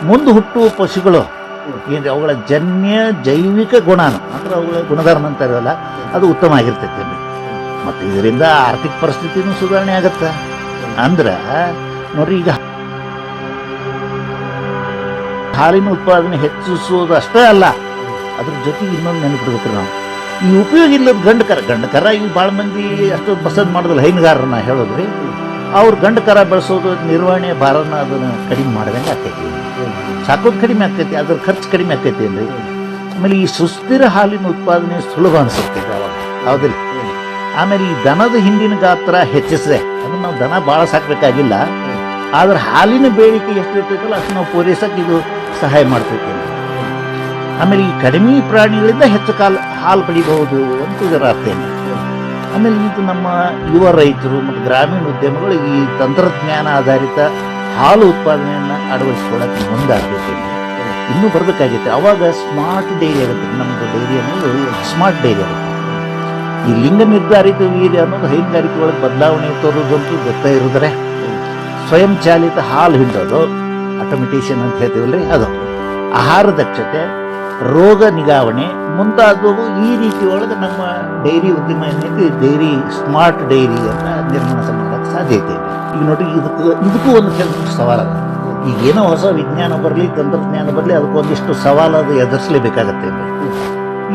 ಮುಂದೆ ಹುಟ್ಟುವ ಪಶುಗಳು ಏನು ಅವುಗಳ ಜನ್ಯ ಜೈವಿಕ ಗುಣನ ಅಂದ್ರೆ ಅವುಗಳ ಗುಣಧರ್ಮ ಅಂತ ಇರೋಲ್ಲ, ಅದು ಉತ್ತಮ ಆಗಿರ್ತೈತಿ. ಮತ್ತು ಇದರಿಂದ ಆರ್ಥಿಕ ಪರಿಸ್ಥಿತಿನೂ ಸುಧಾರಣೆ ಆಗತ್ತೆ. ಅಂದ್ರೆ ನೋಡ್ರಿ, ಈಗ ಹಾಲಿನ ಉತ್ಪಾದನೆ ಹೆಚ್ಚಿಸೋದು ಅಷ್ಟೇ ಅಲ್ಲ, ಅದ್ರ ಜೊತೆಗೆ ಇನ್ನೊಂದು ನೆನಪಿಡ್ಬೇಕ್ರಿ ನಾವು, ಈ ಉಪಯೋಗ ಇಲ್ಲದ ಗಂಡು ಕರ ಈಗ ಭಾಳ ಮಂದಿ ಅಷ್ಟು ಪಸಂದ್ ಮಾಡೋದಿಲ್ಲ, ಹೈನುಗಾರರನ್ನ ಹೇಳೋದ್ರಿ. ಅವ್ರು ಗಂಡು ಕರ ಬೆಳೆಸೋದು ನಿರ್ವಹಣೆ ಭಾರನ ಅದನ್ನು ಕಡಿಮೆ ಮಾಡ್ದಂಗೆ ಆಗ್ತೈತಿ. ಸಾಕೋದು ಕಡಿಮೆ ಆಗ್ತೈತಿ, ಅದ್ರ ಖರ್ಚು ಕಡಿಮೆ ಆಗ್ತೈತಿ ಅಂದ್ರಿ. ಆಮೇಲೆ ಈ ಸುಸ್ಥಿರ ಹಾಲಿನ ಉತ್ಪಾದನೆ ಸುಲಭ ಅನಿಸುತ್ತೆ ಅವಾಗ, ಹೌದಿಲ್ಲ? ಆಮೇಲೆ ಈ ದನದ ಹಿಂಡಿನ ಗಾತ್ರ ಹೆಚ್ಚಿಸಿದೆ, ಅದನ್ನ ನಾವು ದನ ಭಾಳ ಸಾಕಬೇಕಾಗಿಲ್ಲ, ಆದ್ರೆ ಹಾಲಿನ ಬೇಡಿಕೆ ಎಷ್ಟು ಇರ್ತೈತಲ್ಲ ಅಷ್ಟು ನಾವು ಪೂರೈಸಕ್ಕೆ ಇದು ಸಹಾಯ ಮಾಡ್ತೈತೆ. ಆಮೇಲೆ ಈ ಕಡಿಮೆ ಪ್ರಾಣಿಗಳಿಂದ ಹೆಚ್ಚು ಹಾಲು ಪಡಿಬಹುದು ಅಂತ ಇದರ ಅರ್ಥ ಏನು. ಆಮೇಲೆ ಇದು ನಮ್ಮ ಯುವ ರೈತರು ಮತ್ತು ಗ್ರಾಮೀಣ ಉದ್ಯಮಗಳು ಈ ತಂತ್ರಜ್ಞಾನ ಆಧಾರಿತ ಹಾಲು ಉತ್ಪಾದನೆಯನ್ನು ಅಳವಡಿಸ್ಕೊಳ್ಳೋಕೆ ಮುಂದಾಗಬೇಕು, ಇನ್ನೂ ಬರಬೇಕಾಗಿತ್ತು. ಅವಾಗ ಸ್ಮಾರ್ಟ್ ಡೈರಿ ಆಗುತ್ತೆ, ನಮ್ಮದು ಡೈರಿ ಅನ್ನೋದು ಸ್ಮಾರ್ಟ್ ಡೈರಿ ಆಗುತ್ತೆ. ಈ ಲಿಂಗ ನಿರ್ಧಾರಿತ ವೀರ್ಯ ಅನ್ನೋದು ಹೈನುಗಾರಿಕೆ ಒಳಗೆ ಬದಲಾವಣೆ ತೋರೋದಂತೂ ಗೊತ್ತಾ ಇರೋದ್ರೆ, ಸ್ವಯಂ ಚಾಲಿತ ಹಾಲು ಹಿಂಡೋದು, ಆಟೋಮೆಟೇಷನ್ ಅಂತ ಹೇಳ್ತೀವಲ್ರಿ, ಅದು ಆಹಾರ ದಕ್ಷತೆ, ರೋಗ ನಿಗಾವಣೆ ಮುಂತಾದವು ಈ ರೀತಿ ಒಳಗೆ ನಮ್ಮ ಡೈರಿ ಉದ್ಯಮ ಏನೈತಿ ಡೈರಿ ಸ್ಮಾರ್ಟ್ ಡೈರಿಯನ್ನು ನಿರ್ಮಾಣ ಮಾಡೋಕ್ಕೆ ಸಾಧ್ಯತೆ ಇದೆ. ಈಗ ನೋಡಿ, ಇದಕ್ಕೂ ಒಂದು ಕೆಲವು ಸವಾಲದ. ಈಗೇನೋ ಹೊಸ ವಿಜ್ಞಾನ ಬರಲಿ, ತಂತ್ರಜ್ಞಾನ ಬರಲಿ, ಅದಕ್ಕೊಂದಿಷ್ಟು ಸವಾಲದು ಎದುರಿಸಲೇಬೇಕಾಗತ್ತೆ.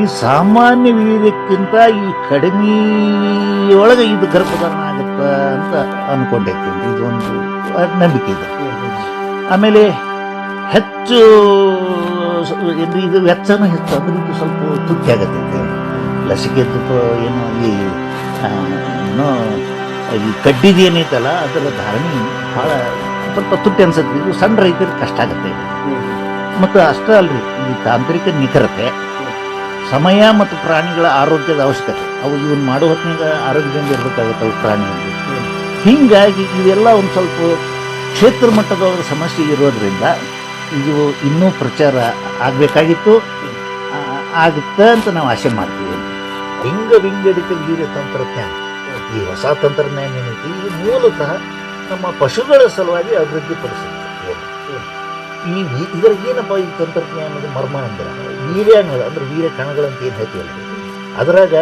ಈ ಸಾಮಾನ್ಯ ವೀರ್ಯಕ್ಕಿಂತ ಈ ಕಡಿಮೆಯೊಳಗೆ ಇದು ಗರ್ಭಧಾರಣ ಆಗುತ್ತಾ ಅಂತ ಅಂದ್ಕೊಂಡೈತಿ, ಇದೊಂದು ನಂಬಿಕೆ ಇದೆ. ಆಮೇಲೆ ಹೆಚ್ಚು ಇದು ವೆಚ್ಚನೂ ಹೆಚ್ಚು, ಅದರಿಂದ ಸ್ವಲ್ಪ ತುಟ್ಟಿ ಆಗತ್ತೈತೆ. ಲಸಿಕೆದ್ದು ಏನು ಏನೋ ಈ ಕಡ್ಡಿದು ಏನೈತಲ್ಲ ಅದರ ಧಾರಣೆ ಭಾಳ ಸ್ವಲ್ಪ ತುಟ್ಟಿ ಅನ್ಸುತ್ತೆ. ಇದು ಸಣ್ಣ ರೈತರಿಗೆ ಕಷ್ಟ ಆಗುತ್ತೆ. ಮತ್ತು ಅಷ್ಟೇ ಅಲ್ರಿ, ಈ ತಾಂತ್ರಿಕ ನಿಖರತೆ, ಸಮಯ ಮತ್ತು ಪ್ರಾಣಿಗಳ ಆರೋಗ್ಯದ ಅವಶ್ಯಕತೆ, ಅವು ಇವನ್ ಮಾಡೋ ಹೊತ್ತಿನಾಗ ಆರೋಗ್ಯದಿಂದ ಇರಬೇಕಾಗತ್ತೆ ಅವು ಪ್ರಾಣಿಗಳಿಗೆ. ಹೀಗಾಗಿ ಇವೆಲ್ಲ ಒಂದು ಸ್ವಲ್ಪ ಕ್ಷೇತ್ರ ಮಟ್ಟದೊಳಗೆ ಸಮಸ್ಯೆ ಇರೋದ್ರಿಂದ ಇದು ಇನ್ನೂ ಪ್ರಚಾರ ಆಗಬೇಕಾಗಿತ್ತು, ಆಗುತ್ತೆ ಅಂತ ನಾವು ಆಸೆ ಮಾಡ್ತೀವಿ. ಲಿಂಗ ವಿಂಗಡಿತ ವೀರ್ಯ ತಂತ್ರಜ್ಞಾನ, ಈ ಹೊಸ ತಂತ್ರಜ್ಞಾನ ಏನೈತಿ, ಇದು ಮೂಲತಃ ನಮ್ಮ ಪಶುಗಳ ಸಲುವಾಗಿ ಅಭಿವೃದ್ಧಿಪಡಿಸುತ್ತೆ. ಇದ್ರಾಗ ಏನಪ್ಪ ಈ ತಂತ್ರಜ್ಞಾನದ ಮರ್ಮ ಅಂದ್ರೆ, ವೀರ್ಯಾಣುಗಳು ಅಂದ್ರೆ ವೀರ್ಯ ಕಣಗಳಂತ ಏನು ಹೇಳ್ತೀವಲ್ಲ, ಅದರಾಗ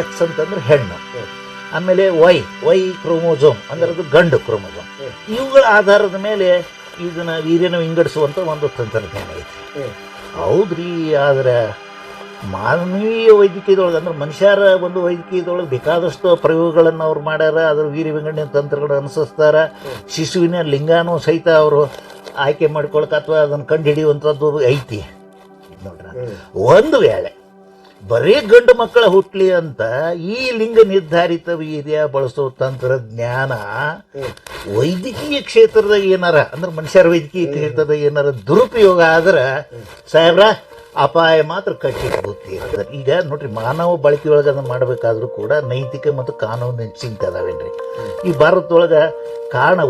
ಎಕ್ಸ್ ಅಂತಂದ್ರೆ ಹೆಣ್ಣು, ಆಮೇಲೆ ವೈ ಕ್ರೋಮೋಸೋಮ್ ಅಂದ್ರೆ ಅದು ಗಂಡು ಕ್ರೋಮೋಸೋಮ್, ಇವುಗಳ ಆಧಾರದ ಮೇಲೆ ಇದನ್ನ ವೀರ್ಯನ ವಿಂಗಡಿಸುವಂಥ ಒಂದು ತಂತ್ರಜ್ಞಾನ ಐತಿ. ಹೌದ್ರಿ, ಆದ್ರೆ ಮಾನವೀಯ ವೈದ್ಯಕೀಯದೊಳಗೆ ಅಂದ್ರೆ ಮನುಷ್ಯರ ಒಂದು ವೈದ್ಯಕೀಯದೊಳಗೆ ಬೇಕಾದಷ್ಟು ಪ್ರಯೋಗಗಳನ್ನು ಅವ್ರು ಮಾಡ್ಯಾರ. ಅದ್ರ ವೀರ್ಯ ವಿಂಗಡಣೆ ತಂತ್ರಗಳು ಅನುಸರಿಸ್ತಾರ. ಶಿಶುವಿನ ಲಿಂಗಾನು ಸಹಿತ ಅವರು ಆಯ್ಕೆ ಮಾಡ್ಕೊಳಕ್ಕೆ ಅಥವಾ ಅದನ್ನು ಕಂಡು ಹಿಡಿಯುವಂಥದ್ದು ಐತಿ. ನೋಡ್ರ, ಒಂದು ವೇಳೆ ಬರೀ ಗಂಡು ಮಕ್ಕಳ ಹುಟ್ಲಿ ಅಂತ ಈ ಲಿಂಗ ನಿರ್ಧಾರಿತ ವೀರ್ಯ ಬಳಸೋ ತಂತ್ರಜ್ಞಾನ ವೈದ್ಯಕೀಯ ಕ್ಷೇತ್ರದಾಗ ಏನಾರ ಅಂದ್ರೆ ಮನುಷ್ಯರ ವೈದ್ಯಕೀಯ ಕ್ಷೇತ್ರದಾಗ ಏನಾರ ದುರುಪಯೋಗ ಆದ್ರೆ ಸಾಹೇಬ್ರ ಅಪಾಯ ಮಾತ್ರ ಕಟ್ಟಿ ಬುತ್ತಿ ಇರ್ತದೆ. ಈಗ ನೋಡ್ರಿ, ಮಾನವ ಬಳಕೆಯೊಳಗೆ ಅದನ್ನು ಮಾಡಬೇಕಾದ್ರೂ ಕೂಡ ನೈತಿಕ ಮತ್ತು ಕಾನೂನಿನ ಚಿಂತೆ ಅದಾವೇನ್ರಿ. ಈ ಭಾರತದೊಳಗೆ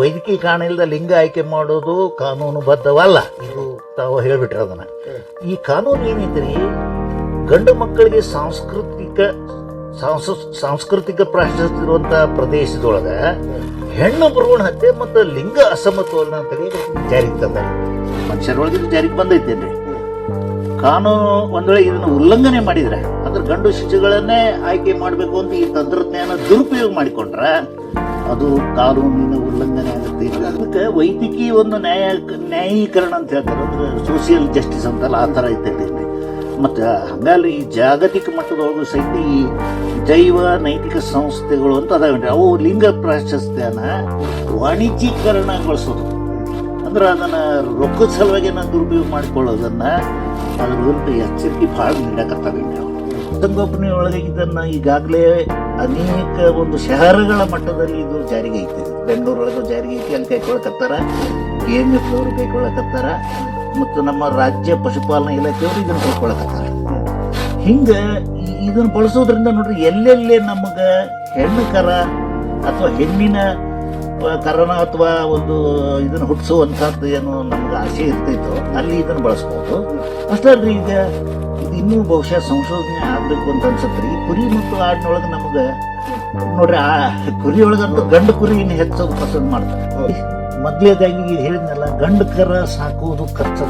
ವೈದ್ಯಕೀಯ ಕಾರಣ ಇಲ್ಲದ ಲಿಂಗ ಆಯ್ಕೆ ಮಾಡೋದು ಕಾನೂನುಬದ್ಧವಲ್ಲ, ಇದು ತಾವು ಹೇಳ್ಬಿಟ್ರೆ ಅದನ್ನ. ಈ ಕಾನೂನು ಏನೈತ್ರಿ, ಗಂಡು ಮಕ್ಕಳಿಗೆ ಸಾಂಸ್ಕೃತಿಕ ಪ್ರಾಶಸ್ತ್ಯ ಇರುವಂತ ಪ್ರದೇಶದೊಳಗ ಹೆಣ್ಣು ಭ್ರೂಣ ಹತ್ಯೆ ಮತ್ತು ಲಿಂಗ ಅಸಮತೋಲನ ಅಂತ ಜಾರಿಗೆ ತಂದ. ಮನುಷ್ಯರೊಳಗೆ ಜಾರಿಗೆ ಬಂದೈತೇನ್ರಿ. ಕಾನೂನು ಒಂದ್ ವೇಳೆ ಇದನ್ನು ಉಲ್ಲಂಘನೆ ಮಾಡಿದ್ರೆ ಅಂದ್ರೆ ಗಂಡು ಶಿಶುಗಳನ್ನೇ ಆಯ್ಕೆ ಮಾಡಬೇಕು ಅಂತ ಈ ತಂತ್ರಜ್ಞಾನ ದುರುಪಯೋಗ ಮಾಡಿಕೊಂಡ್ರ ಅದು ಕಾನೂನಿನ ಉಲ್ಲಂಘನೆ ಆಗುತ್ತೆ. ಅದಕ್ಕೆ ವೈದ್ಯಕೀಯ ಒಂದು ನ್ಯಾಯೀಕರಣ ಅಂತ ಹೇಳ್ತಾರೆ, ಅಂದ್ರೆ ಸೋಷಿಯಲ್ ಜಸ್ಟಿಸ್ ಅಂತಲ್ಲ, ಆ ಥರ ಇರ್ತೈತಿ. ಮತ್ತು ಹಂಗಾಗಿ ಈ ಜಾಗತಿಕ ಮಟ್ಟದೊಳಗೂ ಸಹಿತ ಈ ಜೈವ ನೈತಿಕ ಸಂಸ್ಥೆಗಳು ಅಂತ ಅದಾವೇನ್ರಿ, ಅವು ಲಿಂಗ ಪ್ರಾಶಸ್ತ್ಯನ ವಾಣಿಜ್ಯೀಕರಣಗೊಳಿಸೋದು ಅಂದ್ರೆ ಅದನ್ನ ರೊಕ್ಕದ ಸಲುವಾಗಿ ದುರುಪಯೋಗ ಮಾಡಿಕೊಳ್ಳೋದನ್ನ ಅದ್ರ ವಿರುದ್ಧ ಎಚ್ಚರಿಕೆ ಭಾಳ ನೀಡಕತ್ತಾವೇನ್ರಿ. ಸಂಗೋಪನೆ ಒಳಗೆ ಇದನ್ನ ಈಗಾಗಲೇ ಅನೇಕ ಒಂದು ಶಹರಗಳ ಮಟ್ಟದಲ್ಲಿ ಇದು ಜಾರಿಗೆ ಐತೆ. ಬೆಂಗಳೂರೊಳಗೂ ಜಾರಿಗೆ ಐತಿ, ಅಲ್ಲಿ ಕೈಗೊಳ್ಳಕತ್ತಾರ, KMF ಅವರು ಕೈಗೊಳ್ಳಕತ್ತಾರ, ಮತ್ತು ನಮ್ಮ ರಾಜ್ಯ ಪಶುಪಾಲನಾ ಇಲಾಖೆಯವರು ಇದನ್ನು ಕೈಗೊಳ್ಳಕತ್ತಾರ. ಹಿಂಗೆ ಇದನ್ನು ಬಳಸೋದ್ರಿಂದ ನೋಡ್ರಿ, ಎಲ್ಲೆಲ್ಲೇ ನಮಗೆ ಹೆಣ್ಣು ಕರ ಅಥವಾ ಹೆಣ್ಣಿನ ಕರನ ಅಥವಾ ಒಂದು ಇದನ್ನು ಹುಟ್ಟಿಸುವಂಥದ್ದು ಏನು ನಮ್ಗೆ ಆಸೆ ಇರ್ತೈತೋ ಅಲ್ಲಿ ಇದನ್ನು ಬಳಸ್ಬೋದು. ಅಷ್ಟಲ್ರಿ, ಈಗ ಇದು ಇನ್ನೂ ಬಹುಶಃ ಸಂಶೋಧನೆ ಆಗಬೇಕು ಅಂತ ಅನ್ಸತ್ರಿ. ಕುರಿ ಮತ್ತು ಆಡಿನೊಳಗೆ ನಮಗೆ ನೋಡ್ರಿ, ಆ ಕುರಿಯೊಳಗಂತೂ ಗಂಡು ಕುರಿನ ಹೆಚ್ಚೋದು ಪಸಂದ್ ಮಾಡ್ತಾರೆ. ಮೊದಲೇದಾಗಿ ಹೇಳಿದ್ನಲ್ಲ, ಗಂಡು ಕರ ಸಾಕುವುದು ಖರ್ಚು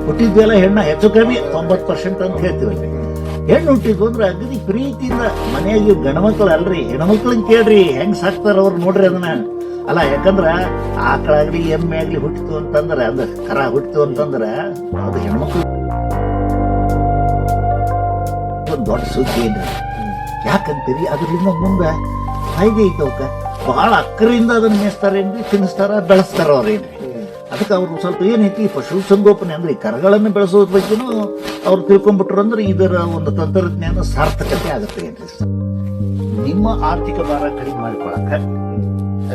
ಹುಟ್ಟಿದ್ವೆಲ್ಲ ಹೆಣ್ಣ ಹೆಚ್ಚು ಕಮ್ಮಿ 90% ಅಂತ ಹೇಳ್ತೀವಿ. ಹೆಣ್ಣು ಹುಟ್ಟಿದ್ವು ಅಂದ್ರೆ ಅಗದಿ ಪ್ರೀತಿಯಿಂದ ಮನೆಯಾಗಿ ಗಂಡ್ಮಕ್ಳು ಅಲ್ರಿ, ಹೆಣ್ಮಕ್ಳನ್ನ ಕೇಳ್ರಿ ಹೆಂಗ್ ಸಾಕ್ತಾರ ಅವ್ರು ನೋಡ್ರಿ ಅದನ್ನ. ಅಲ್ಲ, ಯಾಕಂದ್ರ ಆಕಳಾಗ್ಲಿ ಎಮ್ಮೆ ಆಗ್ಲಿ ಹುಟ್ಟಿತು ಅಂತಂದ್ರ, ಅಂದ್ರೆ ಕರ ಹುಟ್ಟಿತು ಅಂತಂದ್ರ ಅದು ಹೆಣ್ಮಕ್ಳು ದೊಡ್ಡ ಸುದ್ದಿ ಏನ್ರಿ. ಯಾಕಂತೀರಿ, ಅದರಿಂದ ಮುಂದೆ ಫಾಯ್ದೆ ಐತವಕ್ಕ. ಬಹಳ ಅಕ್ಕರಿಂದ ಅದನ್ನ ಮೇಯಿಸ್ತಾರೇನ್ರಿ, ತಿನ್ನಿಸ್ತಾರ, ಬೆಳೆಸ್ತಾರ ಅವ್ರೇನ್ರಿ. ಅದಕ್ಕೆ ಅವರು ಸ್ವಲ್ಪ ಏನೈತಿ ಪಶು ಸಂಗೋಪನೆ ಅಂದ್ರೆ ಈ ಕರಗಳನ್ನು ಬೆಳೆಸೋದ್ರ ಬಗ್ಗೆನೂ ಅವ್ರು ತಿಳ್ಕೊಂಡ್ಬಿಟ್ರು ಅಂದ್ರೆ ಇದರ ಒಂದು ತಂತ್ರಜ್ಞಾನ ಸಾರ್ಥಕತೆ ಆಗುತ್ತೆ ಏನ್ರಿ ಸರ್. ನಿಮ್ಮ ಆರ್ಥಿಕ ಭಾರ ಕಡಿಮೆ ಮಾಡಿಕೊಳಕ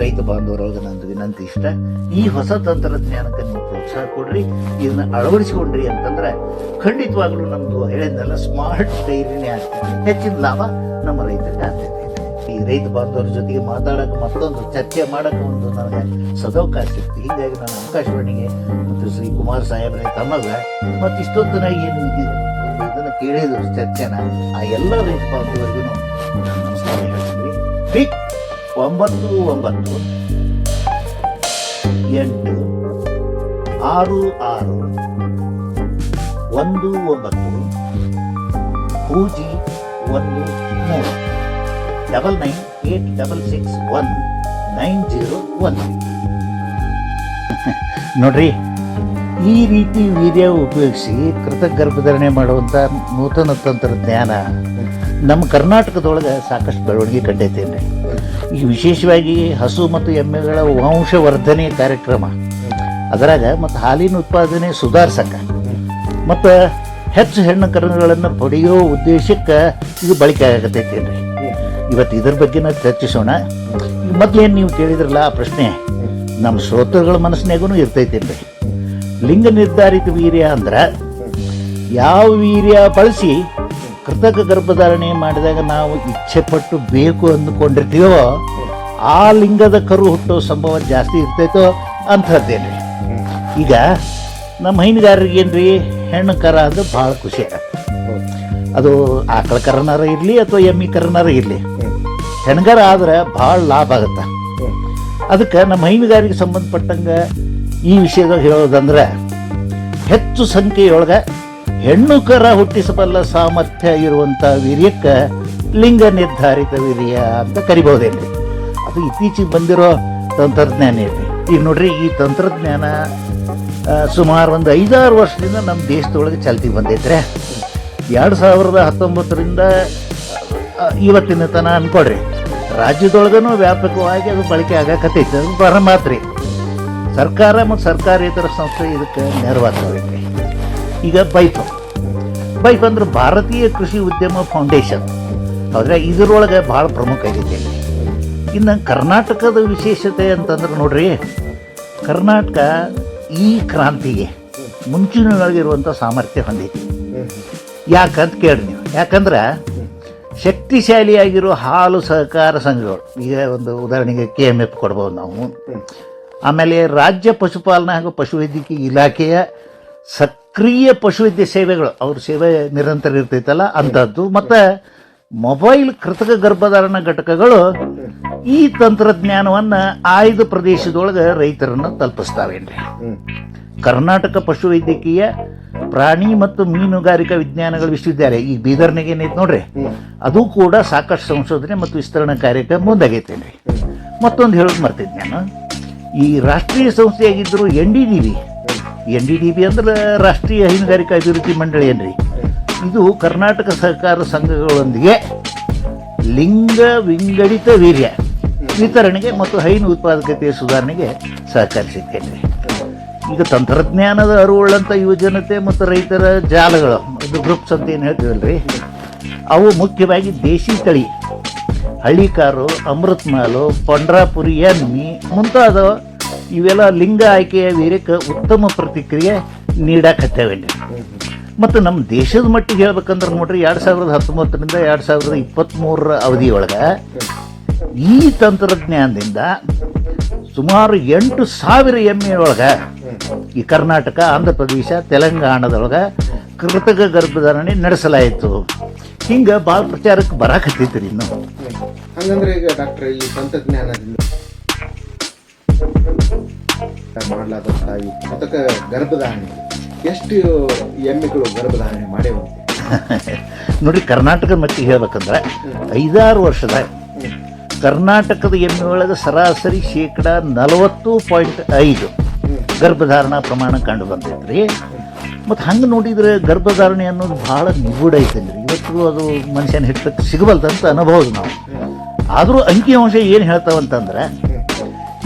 ರೈತ ಬಾಂಧವರೊಳಗೆ ನಂದು ವಿನಂತಿ ಇಷ್ಟ, ಈ ಹೊಸ ತಂತ್ರಜ್ಞಾನಕ್ಕೆ ನೀವು ಪ್ರೋತ್ಸಾಹ ಕೊಡ್ರಿ, ಇದನ್ನ ಅಳವಡಿಸಿಕೊಂಡ್ರಿ ಅಂತಂದ್ರೆ ಖಂಡಿತವಾಗ್ಲೂ ನಮ್ದು ಹೇಳಿದ್ನೆಲ್ಲ ಸ್ಮಾರ್ಟ್ ಡೈರಿನೇ ಆಗ್ತದೆ, ಹೆಚ್ಚಿನ ಲಾಭ ನಮ್ಮ ರೈತರಿಗೆ ಆಗ್ತೈತೆ. ಈ ರೈತ ಬಾಂಧವರ ಜೊತೆಗೆ ಮಾತಾಡಕ್ಕೆ ಮತ್ತೊಂದು ಚರ್ಚೆ ಮಾಡಕ್ಕೆ ಒಂದು ನನಗೆ ಸದವಕಾಶ ಸಿಕ್ತು. ಹೀಗಾಗಿ ನಾನು ಆಕಾಶವಾಣಿಗೆ ಮತ್ತು ಶ್ರೀ ಕುಮಾರ್ ಸಾಹೇಬ್ರೆ ತಮಗ ಮತ್ತು ಇಷ್ಟೊತ್ತನ ಏನು ಇದನ್ನು ಕೇಳಿದ್ರು ಚರ್ಚೆನ ಆ ಎಲ್ಲ ರೈತ ಬಾಂಧವರಿಗೂ ನಾನು ನಮಸ್ಕಾರ ಹೇಳ್ತೀನಿ. 99 8 6 6 1 9 0 1 3 998661 ನೋಡ್ರಿ, ಈ ರೀತಿ ವೀರ್ಯ ಉಪಯೋಗಿಸಿ ಕೃತಕ ಗರ್ಭಧಾರಣೆ ಮಾಡುವಂತ ನೂತನ ತಂತ್ರಜ್ಞಾನ ನಮ್ಮ ಕರ್ನಾಟಕದೊಳಗೆ ಸಾಕಷ್ಟು ಬೆಳವಣಿಗೆ ಕಂಡೈತೇನ್ರಿ. ಈಗ ವಿಶೇಷವಾಗಿ ಹಸು ಮತ್ತು ಎಮ್ಮೆಗಳ ವಂಶವರ್ಧನೆ ಕಾರ್ಯಕ್ರಮ, ಅದರಾಗ ಮತ್ತು ಹಾಲಿನ ಉತ್ಪಾದನೆ ಸುಧಾರಿಸಕ ಮತ್ತು ಹೆಚ್ಚು ಹೆಣ್ಣು ಕರುಗಳನ್ನು ಪಡೆಯೋ ಉದ್ದೇಶಕ್ಕೆ ಇದು ಬಳಕೆ ಆಗತೈತೇನ್ರಿ. ಇವತ್ತು ಇದ್ರ ಬಗ್ಗೆ ನಾವು ಚರ್ಚಿಸೋಣ. ಈಗ ಮೊದ್ಲೇನು ನೀವು ಕೇಳಿದ್ರಲ್ಲ ಆ ಪ್ರಶ್ನೆ ನಮ್ಮ ಶ್ರೋತೃಗಳ ಮನಸ್ಸಿನಾಗೂ ಇರ್ತೈತೇನ್ರಿ. ಲಿಂಗ ನಿರ್ಧಾರಿತ ವೀರ್ಯ ಅಂದ್ರೆ ಯಾವ ವೀರ್ಯ ಬಳಸಿ ಕೃತಕ ಗರ್ಭಧಾರಣೆ ಮಾಡಿದಾಗ ನಾವು ಇಚ್ಛೆ ಪಟ್ಟು ಬೇಕು ಅಂದುಕೊಂಡಿರ್ತೀವೋ ಆ ಲಿಂಗದ ಕರು ಹುಟ್ಟೋ ಸಂಭವ ಜಾಸ್ತಿ ಇರ್ತೈತೋ ಅಂಥದ್ದೇನ್ರಿ. ಈಗ ನಮ್ಮ ಹೈನುಗಾರರಿಗೇನ್ರಿ ಹೆಣ್ಣು ಕರ ಅಂದ್ರೆ ಭಾಳ ಖುಷಿ ಆಗತ್ತೆ. ಅದು ಆಕಳ ಕರನಾರ ಇರಲಿ ಅಥವಾ ಎಮ್ಮಿ ಕರನಾರ ಇರಲಿ, ಹೆಣ್ಗಾರ ಆದ್ರೆ ಭಾಳ ಲಾಭ ಆಗತ್ತೆ. ಅದಕ್ಕೆ ನಮ್ಮ ಹೈನುಗಾರಿಗೆ ಸಂಬಂಧಪಟ್ಟಂಗೆ ಈ ವಿಷಯದಾಗ ಹೇಳೋದಂದ್ರೆ ಹೆಚ್ಚು ಸಂಖ್ಯೆಯೊಳಗೆ ಹೆಣ್ಣು ಕರ ಹುಟ್ಟಿಸಬಲ್ಲ ಸಾಮರ್ಥ್ಯ ಇರುವಂಥ ವೀರ್ಯಕ್ಕೆ ಲಿಂಗ ನಿರ್ಧಾರಿತ ವೀರ್ಯ ಅಂತ ಕರಿಬಹುದೇನ್ರಿ. ಅದು ಇತ್ತೀಚೆಗೆ ಬಂದಿರೋ ತಂತ್ರಜ್ಞಾನ ಇರಲಿ. ಈಗ ನೋಡ್ರಿ, ಈ ತಂತ್ರಜ್ಞಾನ ಸುಮಾರು ಒಂದು 5-6 ವರ್ಷದಿಂದ ನಮ್ಮ ದೇಶದೊಳಗೆ ಚಾಲ್ತಿಗೆ ಬಂದೈತ್ರೆ. 2019ರಿಂದ ಇವತ್ತಿನ ತನ ಅನ್ಕೊಡ್ರಿ, ರಾಜ್ಯದೊಳಗನೂ ವ್ಯಾಪಕವಾಗಿ ಅದು ಬಳಕೆ ಆಗಕತ್ತೈತೆ. ಅದು ಬರಮಾತ್ರಿ ಸರ್ಕಾರ ಮತ್ತು ಸರ್ಕಾರೇತರ ಸಂಸ್ಥೆ ಇದಕ್ಕೆ ನೆರವಾಗ್ತವೆ. ಈಗ ಬೈಫ್ ಅಂದ್ರೆ ಭಾರತೀಯ ಕೃಷಿ ಉದ್ಯಮ ಫೌಂಡೇಶನ್, ಆದರೆ ಇದರೊಳಗೆ ಭಾಳ ಪ್ರಮುಖ ಆಗೈತೆ. ಇನ್ನು ಕರ್ನಾಟಕದ ವಿಶೇಷತೆ ಅಂತಂದ್ರೆ ನೋಡ್ರಿ, ಕರ್ನಾಟಕ ಈ ಕ್ರಾಂತಿಗೆ ಮುಂಚೂಣಿಯೊಳಗಿರುವಂಥ ಸಾಮರ್ಥ್ಯ ಹೊಂದೈತಿ. ಯಾಕಂತ ಕೇಳಿ ನೀವು, ಯಾಕಂದ್ರೆ ಶಕ್ತಿಶಾಲಿಯಾಗಿರೋ ಹಾಲು ಸಹಕಾರ ಸಂಘಗಳು, ಈಗ ಒಂದು ಉದಾಹರಣೆಗೆ KMF ಕೊಡ್ಬೋದು ನಾವು. ಆಮೇಲೆ ರಾಜ್ಯ ಪಶುಪಾಲನಾ ಹಾಗೂ ಪಶುವೈದ್ಯಕೀಯ ಇಲಾಖೆಯ ಸಕ್ರಿಯ ಪಶುವೈದ್ಯ ಸೇವೆಗಳು, ಅವ್ರ ಸೇವೆ ನಿರಂತರ ಇರ್ತೈತಲ್ಲ ಅಂಥದ್ದು, ಮತ್ತು ಮೊಬೈಲ್ ಕೃತಕ ಗರ್ಭಧಾರಣ ಘಟಕಗಳು ಈ ತಂತ್ರಜ್ಞಾನವನ್ನು ಆಯ್ದ ಪ್ರದೇಶದೊಳಗೆ ರೈತರನ್ನು ತಲುಪಿಸ್ತಾವೇನ್ರಿ. ಕರ್ನಾಟಕ ಪಶುವೈದ್ಯಕೀಯ ಪ್ರಾಣಿ ಮತ್ತು ಮೀನುಗಾರಿಕಾ ವಿಜ್ಞಾನಗಳ ವಿಶ್ವವಿದ್ಯಾಲಯ ಈ ಬೀದರ್ನಾಗ ಏನೈತೆ ನೋಡ್ರಿ, ಅದು ಕೂಡ ಸಾಕಷ್ಟು ಸಂಶೋಧನೆ ಮತ್ತು ವಿಸ್ತರಣಾ ಕಾರ್ಯಕ್ಕೆ ಮುಂದಾಗೈತೇನ್ರಿ. ಮತ್ತೊಂದು ಹೇಳೋದು ಮರ್ತಿದ್ದೆ ನಾನು, ಈ ರಾಷ್ಟ್ರೀಯ ಸಂಸ್ಥೆಯಾಗಿದ್ದರು NDDB ಅಂದ್ರೆ ರಾಷ್ಟ್ರೀಯ ಹೈನುಗಾರಿಕಾ ಅಭಿವೃದ್ಧಿ ಮಂಡಳಿ ಏನ್ರಿ, ಇದು ಕರ್ನಾಟಕ ಸಹಕಾರ ಸಂಘಗಳೊಂದಿಗೆ ಲಿಂಗ ವಿಂಗಡಿತ ವೀರ್ಯ ವಿತರಣೆಗೆ ಮತ್ತು ಹೈನು ಉತ್ಪಾದಕತೆಯ ಸುಧಾರಣೆಗೆ ಸಹಕರಿಸಿದ್ದೇನೆ. ಈಗ ತಂತ್ರಜ್ಞಾನದ ಅರಿವುಳ್ಳಂಥ ಯುವಜನತೆ ಮತ್ತು ರೈತರ ಜಾಲಗಳು, ಇದು ಗ್ರೂಪ್ಸ್ ಅಂತ ಏನು ಹೇಳ್ತೀವಲ್ರಿ, ಅವು ಮುಖ್ಯವಾಗಿ ದೇಶಿ ತಳಿ ಹಳ್ಳಿಕಾರು, ಅಮೃತಮಾಲು, ಪಂಡ್ರಾಪುರಿ ಎಮ್ಮಿ ಮುಂತಾದ ಇವೆಲ್ಲ ಲಿಂಗ ಆಯ್ಕೆಯ ವೀರ್ಯಕ್ಕೆ ಉತ್ತಮ ಪ್ರತಿಕ್ರಿಯೆ ನೀಡಕತ್ತೇವೇನ್ರಿ. ಮತ್ತು ನಮ್ಮ ದೇಶದ ಮಟ್ಟಿಗೆ ಹೇಳ್ಬೇಕಂದ್ರೆ ನೋಡ್ರಿ, 2019ರಿಂದ 2023 ಅವಧಿಯೊಳಗೆ ಈ ತಂತ್ರಜ್ಞಾನದಿಂದ ಸುಮಾರು 8,000 ಎಮ್ಮೆಯೊಳಗೆ ಈ ಕರ್ನಾಟಕ, ಆಂಧ್ರ ಪ್ರದೇಶ, ತೆಲಂಗಾಣದೊಳಗೆ ಕೃತಕ ಗರ್ಭಧಾರಣೆ ನಡೆಸಲಾಯಿತು. ಹಿಂಗೆ ಭಾಳ ಪ್ರಚಾರಕ್ಕೆ ಬರಾಕತ್ತೈತ್ರಿ. ಇನ್ನು ಹಂಗಂದ್ರೆ ಈಗ ಡಾಕ್ಟರ್, ಈ ತಂತ್ರಜ್ಞಾನದಿಂದ ಮಾಡಲಾದಂಥ ಈ ಕೃತಕ ಗರ್ಭಧಾರಣೆ ಎಷ್ಟು ಎಮ್ಮೆಗಳು ಗರ್ಭಧಾರಣೆ ಮಾಡೇವಂತೆ? ನೋಡಿ, ಕರ್ನಾಟಕದ ಮಟ್ಟಿಗೆ ಹೇಳ್ಬೇಕಂದ್ರೆ 5-6 ವರ್ಷದ ಕರ್ನಾಟಕದ ಎಮ್ಮೆ ಒಳಗೆ ಸರಾಸರಿ 40.5% ಗರ್ಭಧಾರಣಾ ಪ್ರಮಾಣ ಕಂಡು ಬಂದೈತ್ರಿ. ಮತ್ತು ಹಂಗೆ ನೋಡಿದರೆ ಗರ್ಭಧಾರಣೆ ಅನ್ನೋದು ಭಾಳ ನಿಗೂಢ ಐತೇನ್ರಿ. ಇವತ್ತು ಅದು ಮನುಷ್ಯನ ಹಿಟ್ಟಕ್ಕೆ ಸಿಗಬಲ್ದಂತ ಅನ್ಬೋದು ನಾವು. ಆದರೂ ಅಂಕಿಅಂಶ ಏನು ಹೇಳ್ತಾವಂತಂದ್ರೆ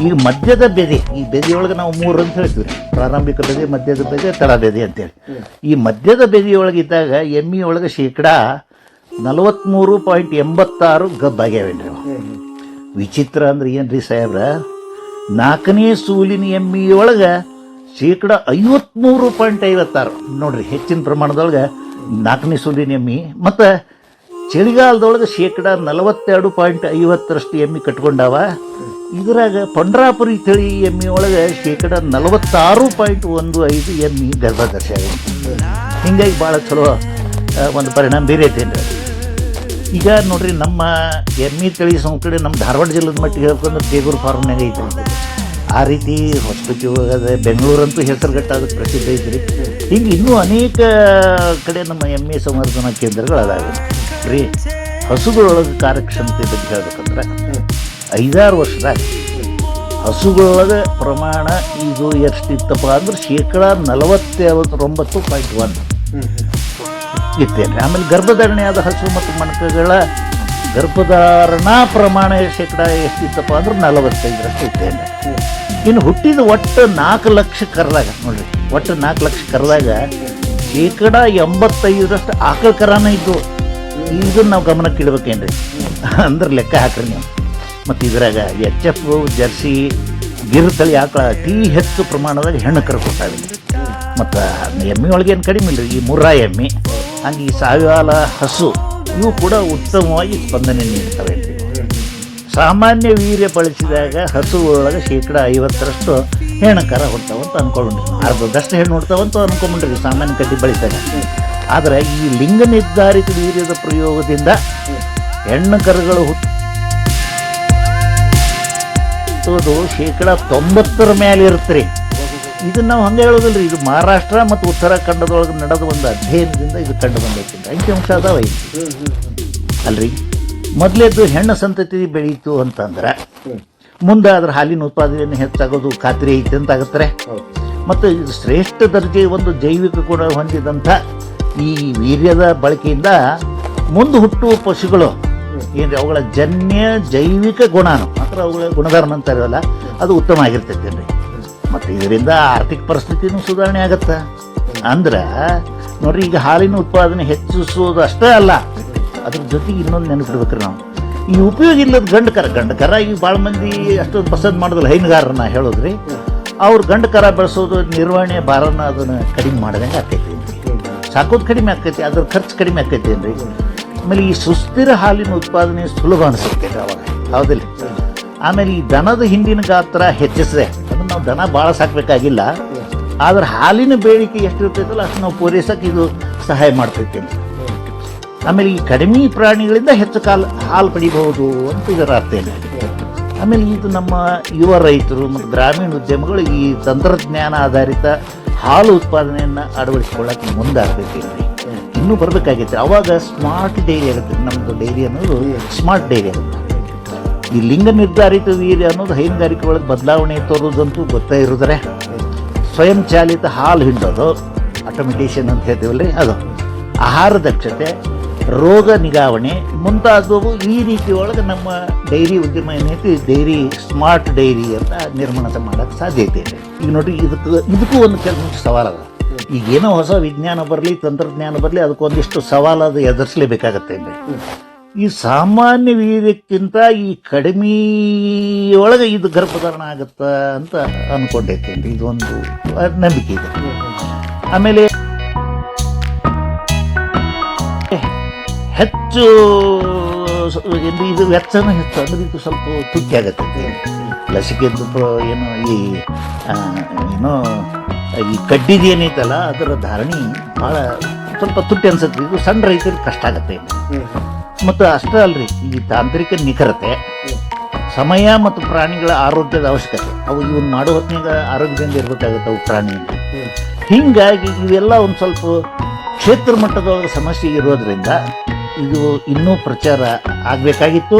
ಈಗ ಮಧ್ಯದ ಬೆದೆ, ಈ ಬೆದೆಯೊಳಗೆ ನಾವು 3 ಅಂತ ಹೇಳ್ತೀವಿ, ಪ್ರಾರಂಭಿಕ ಬೆದೆ, ಮಧ್ಯದ ಬೆದೆ, ತಳ ಬೆದೆ ಅಂತೇಳಿ. ಈ ಮಧ್ಯದ ಬೆದೆಯೊಳಗಿದ್ದಾಗ ಎಮ್ಮಿ ಒಳಗೆ ಶೇಕಡ 43.86 ಗಬ್ಬಾಗ್ಯಾವೇನ್ರಿ. ವಿಚಿತ್ರ ಅಂದ್ರೆ ಏನ್ರಿ ಸಾಹೇಬ್ರ, 4ನೇ ಸೂಲಿನ ಎಮ್ಮಿಯೊಳಗೆ ಶೇಕಡ 53.56 ನೋಡ್ರಿ, ಹೆಚ್ಚಿನ ಪ್ರಮಾಣದೊಳಗೆ 4ನೇ ಸೂಲಿನ ಎಮ್ಮಿ. ಮತ್ತು ಚಳಿಗಾಲದೊಳಗೆ ಶೇಕಡ 42.50 ಎಮ್ಮಿ ಕಟ್ಕೊಂಡಾವ. ಇದ್ರಾಗ ಪಂಡ್ರಾಪುರಿ ತಳಿ ಎಮ್ಮಿ ಒಳಗೆ ಶೇಕಡ 46.15 ಎಮ್ಮಿ ಗರ್ಭದರ್ಶಿ ಆಗಿದೆ. ಹಿಂಗಾಗಿ ಭಾಳ ಚಲೋ ಒಂದು ಪರಿಣಾಮ ಬೀರೈತೇನ್ರಿ. ಈಗ ನೋಡ್ರಿ, ನಮ್ಮ ಎಮ್ಮಿ ತಳಿ ಸಂಕಡೆ ನಮ್ಮ ಧಾರವಾಡ ಜಿಲ್ಲೆದ ಮಟ್ಟಿಗೆ ಹೇಳ್ಕೊಂಡ್ರೆ ತೇಗೂರು ಫಾರ್ಮ್ನಾಗ ಐತೆ. ಆ ರೀತಿ ಹೊಸಪೇಟೆ ಹೋಗದೆ, ಬೆಂಗಳೂರಂತೂ ಹೆಸರುಗಟ್ಟ ಅದಕ್ಕೆ ಪ್ರಸಿದ್ಧ ಐತ್ರಿ. ಹಿಂಗೆ ಇನ್ನೂ ಅನೇಕ ಕಡೆ ನಮ್ಮ ಎಮ್ಮೆ ಸಂವರ್ಧನಾ ಕೇಂದ್ರಗಳು ಅದಾವೆ ರೀ. ಹಸುಗಳೊಳಗೆ ಕಾರ್ಯಕ್ಷಮತೆ ಬಗ್ಗೆ ಹೇಳ್ಬೇಕಂದ್ರೆ 5-6 ವರ್ಷದಾಗ ಹಸುಗಳೊಳಗೆ ಪ್ರಮಾಣ ಇದು ಎಷ್ಟಿತ್ತಪ್ಪ ಅಂದ್ರೆ ಶೇಕಡ 49.1 ಇತ್ತೇನೆ. ಆಮೇಲೆ ಗರ್ಭಧಾರಣೆ ಆದ ಹಸು ಮತ್ತು ಮಣಕಗಳ ಗರ್ಭಧಾರಣಾ ಪ್ರಮಾಣ ಶೇಕಡ ಎಷ್ಟಿತ್ತಪ್ಪ ಅಂದ್ರೆ 45 ಇತ್ತೇನೆ. ಇನ್ನು ಹುಟ್ಟಿದ ಒಟ್ಟು 4 ಲಕ್ಷ ಕರದಾಗ ನೋಡ್ರಿ, ಒಟ್ಟು 4 ಲಕ್ಷ ಕರದಾಗ ಶೇಕಡ 85 ಆಕಳ ಕರಾನ ಇದ್ದು. ಇದನ್ನು ನಾವು ಗಮನಕ್ಕೆ ಇಡ್ಬೇಕೇನ್ರಿ, ಅಂದ್ರೆ ಲೆಕ್ಕ ಹಾಕ್ರಿ ನೀವು. ಮತ್ತು ಇದ್ರಾಗ HF, ಜರ್ಸಿ, ಗಿರ್ ತಳಿ ಆಕಳ ಅತಿ ಹೆಚ್ಚು ಪ್ರಮಾಣದಾಗ ಹೆಣ್ಣು ಕರು ಕೊಟ್ಟಾವೆ. ಮತ್ತು ಎಮ್ಮೆ ಒಳಗೆ ಏನು ಕಡಿಮೆ ಇಲ್ಲರಿ, ಈ ಮುರ್ರಾ ಎಮ್ಮೆ, ಹಂಗೆ ಈ ಸಾವಿವಾಲ ಹಸು ಇವು ಕೂಡ ಉತ್ತಮವಾಗಿ ಸ್ಪಂದನೆ ನೀಡ್ತವೆ. ಸಾಮಾನ್ಯ ವೀರ್ಯ ಬಳಸಿದಾಗ ಹಸು ಒಳಗೆ ಶೇಕಡ 50 ಹೆಣ್ಣು ಕರ ಹುಡ್ತಾವಂತ ಅನ್ಕೊಂಡ್ರಿ, ಅರ್ಧದಷ್ಟು ಹೆಣ್ಣು ಹುಡ್ತಾವಂತ ಅನ್ಕೊಂಡ್ರಿ ಸಾಮಾನ್ಯ ಕಡ್ಡಿ ಬಳಸಿದಾಗ. ಆದರೆ ಈ ಲಿಂಗ ನಿರ್ಧಾರಿತ ವೀರ್ಯದ ಪ್ರಯೋಗದಿಂದ ಹೆಣ್ಣು ಕರುಗಳು ಹುಟ್ಟೋದು ಶೇಕಡ 90 ಮೇಲೆ ಇರುತ್ತೆ. ಇದನ್ನು ನಾವು ಹಂಗೆ ಹೇಳೋದಿಲ್ಲ ರೀ, ಇದು ಮಹಾರಾಷ್ಟ್ರ ಮತ್ತು ಉತ್ತರಾಖಂಡದೊಳಗೆ ನಡೆದ ಒಂದು ಅಧ್ಯಯನದಿಂದ ಇದು ಕಂಡು ಬಂದೈತಿ. ಅಂಕಿಅಂಶ ಅದಾವ ಅಲ್ರಿ. ಮೊದಲೇದು ಹೆಣ್ಣು ಸಂತತಿ ಬೆಳೀತು ಅಂತಂದ್ರೆ ಮುಂದೆ ಅದ್ರ ಹಾಲಿನ ಉತ್ಪಾದನೆಯನ್ನು ಹೆಚ್ಚಾಗೋದು ಖಾತ್ರಿ ಐತೆ ಅಂತ ಆಗುತ್ತಾರೆ. ಮತ್ತು ಇದು ಶ್ರೇಷ್ಠ ದರ್ಜೆಯ ಒಂದು ಜೈವಿಕ ಗುಣ ಹೊಂದಿದಂಥ ಈ ವೀರ್ಯದ ಬಳಕೆಯಿಂದ ಮುಂದೆ ಹುಟ್ಟುವ ಪಶುಗಳು ಏನ್ರಿ ಅವುಗಳ ಜನ್ಯ ಜೈವಿಕ ಗುಣನು ಮಾತ್ರ ಅವುಗಳ ಗುಣಧರ್ಮ ಅಂತಾರಲ್ಲ ಅದು ಉತ್ತಮ ಆಗಿರ್ತೈತೆ ರೀ. ಮತ್ತು ಇದರಿಂದ ಆರ್ಥಿಕ ಪರಿಸ್ಥಿತಿನೂ ಸುಧಾರಣೆ ಆಗತ್ತೆ. ಅಂದ್ರೆ ನೋಡ್ರಿ, ಈಗ ಹಾಲಿನ ಉತ್ಪಾದನೆ ಹೆಚ್ಚಿಸೋದು ಅಷ್ಟೇ ಅಲ್ಲ, ಅದ್ರ ಜೊತೆಗೆ ಇನ್ನೊಂದು ನೆನಪಿಡ್ಬೇಕ್ರಿ ನಾವು, ಈ ಉಪಯೋಗ ಇಲ್ಲದ ಗಂಡು ಕರ ಈಗ ಭಾಳ ಮಂದಿ ಅಷ್ಟೊಂದು ಪಸಂದ್ ಮಾಡೋದಿಲ್ಲ, ಹೈನುಗಾರನ ಹೇಳೋದ್ರಿ. ಅವ್ರು ಗಂಡು ಕರ ಬೆಳೆಸೋದು ನಿರ್ವಹಣೆ ಭಾರನ ಅದನ್ನು ಕಡಿಮೆ ಮಾಡ್ದಂಗೆ ಆಕೈತಿ, ಸಾಕೋದು ಕಡಿಮೆ ಆಕೈತಿ, ಅದ್ರ ಖರ್ಚು ಕಡಿಮೆ ಆಕೈತಿ ಏನ್ರಿ. ಆಮೇಲೆ ಈ ಸುಸ್ಥಿರ ಹಾಲಿನ ಉತ್ಪಾದನೆ ಸುಲಭ ಅನಿಸುತ್ತೆ ಅವಾಗ, ಹೌದಿಲ್ಲ. ಆಮೇಲೆ ಈ ದನದ ಹಿಂದಿನ ಗಾತ್ರ ಹೆಚ್ಚಿಸಿದೆ, ಅದನ್ನು ನಾವು ದನ ಭಾಳ ಸಾಕಬೇಕಾಗಿಲ್ಲ, ಆದ್ರೆ ಹಾಲಿನ ಬೇಡಿಕೆ ಎಷ್ಟು ಇರ್ತೈತಲ್ಲ ಅಷ್ಟು ನಾವು ಪೂರೈಸಕ್ಕೆ ಇದು ಸಹಾಯ ಮಾಡ್ತೈತಿ. ಆಮೇಲೆ ಈ ಕಡಿಮೆ ಪ್ರಾಣಿಗಳಿಂದ ಹೆಚ್ಚು ಹಾಲು ಪಡಿಬಹುದು ಅಂತ ಇದರ ಅರ್ಥ ಏನು. ಆಮೇಲೆ ಇದು ನಮ್ಮ ಯುವ ರೈತರು ಮತ್ತು ಗ್ರಾಮೀಣ ಉದ್ಯಮಗಳು ಈ ತಂತ್ರಜ್ಞಾನ ಆಧಾರಿತ ಹಾಲು ಉತ್ಪಾದನೆಯನ್ನು ಅಳವಡಿಸಿಕೊಳ್ಳಕ್ಕೆ ಮುಂದಾಗ್ತೈತಿ. ಇನ್ನೂ ಬರಬೇಕಾಗೈತೆ, ಅವಾಗ ಸ್ಮಾರ್ಟ್ ಡೈರಿ ಆಗುತ್ತೆ. ನಮ್ಮದು ಡೈರಿ ಅನ್ನೋದು ಸ್ಮಾರ್ಟ್ ಡೈರಿ ಆಗುತ್ತೆ. ಈ ಲಿಂಗ ನಿರ್ಧಾರಿತ ವೀರ್ಯ ಅನ್ನೋದು ಹೈನುಗಾರಿಕೆ ಒಳಗೆ ಬದಲಾವಣೆ ತೋರೋದಂತೂ ಗೊತ್ತೇ ಇರೋದ್ರೆ, ಸ್ವಯಂ ಚಾಲಿತ ಹಾಲು ಹಿಂಡೋದು ಆಟೋಮೆಟೇಷನ್ ಅಂತ ಹೇಳ್ತೀವಲ್ರಿ, ಅದು ಆಹಾರ ದಕ್ಷತೆ, ರೋಗ ನಿಗಾವಣೆ ಮುಂತಾದವು ಈ ರೀತಿ ಒಳಗೆ ನಮ್ಮ ಡೈರಿ ಉದ್ಯಮ ಏನೈತಿ ಡೈರಿ ಸ್ಮಾರ್ಟ್ ಡೈರಿ ಅಂತ ನಿರ್ಮಾಣ ಮಾಡೋಕ್ಕೆ ಸಾಧ್ಯತೆ ಇದೆ. ಈಗ ನೋಡ್ರಿ, ಇದಕ್ಕೂ ಒಂದು ಕೆಲವೊಂದು ಸವಾಲದ. ಈಗೇನೋ ಹೊಸ ವಿಜ್ಞಾನ ಬರಲಿ, ತಂತ್ರಜ್ಞಾನ ಬರಲಿ, ಅದಕ್ಕೊಂದಿಷ್ಟು ಸವಾಲದು ಎದುರಿಸಲೇಬೇಕಾಗತ್ತೆ. ಈ ಸಾಮಾನ್ಯ ವೀರ್ಯಕ್ಕಿಂತ ಈ ಕಡಿಮೆಯೊಳಗೆ ಇದು ಗರ್ಭಧಾರಣ ಆಗುತ್ತಾ ಅಂತ ಅಂದ್ಕೊಂಡೈತೇನ್ರಿ, ಇದೊಂದು ನಂಬಿಕೆ ಇದೆ. ಆಮೇಲೆ ಹೆಚ್ಚು ಇದು ವೆಚ್ಚನೂ ಹೆಚ್ಚು ಅಂದ್ರೆ ಇದು ಸ್ವಲ್ಪ ತುಟ್ಟಿ ಆಗತ್ತೆ. ಲಸಿಕೆದ್ದು ಏನೋ ಈ ಕಡ್ಡಿದು ಏನೈತಲ್ಲ ಅದರ ಧಾರಣೆ ಭಾಳ ಸ್ವಲ್ಪ ತುಟ್ಟಿ ಅನ್ಸುತ್ತೆ. ಇದು ಸಣ್ಣ ರೈತರಿಗೆ ಕಷ್ಟ ಆಗತ್ತೆ. ಮತ್ತು ಅಷ್ಟೇ ಅಲ್ರಿ, ಈ ತಾಂತ್ರಿಕ ನಿಖರತೆ, ಸಮಯ ಮತ್ತು ಪ್ರಾಣಿಗಳ ಆರೋಗ್ಯದ ಅವಶ್ಯಕತೆ, ಅವು ಇವನ್ನ ಮಾಡೋ ಹೊತ್ತಿನಾಗ ಆರೋಗ್ಯದಿಂದ ಇರಬೇಕಾಗತ್ತೆ ಅವು ಪ್ರಾಣಿಯಿಂದ. ಹೀಗಾಗಿ ಇವೆಲ್ಲ ಒಂದು ಸ್ವಲ್ಪ ಕ್ಷೇತ್ರ ಮಟ್ಟದೊಳಗೆ ಸಮಸ್ಯೆ ಇರೋದ್ರಿಂದ ಇದು ಇನ್ನೂ ಪ್ರಚಾರ ಆಗಬೇಕಾಗಿತ್ತು,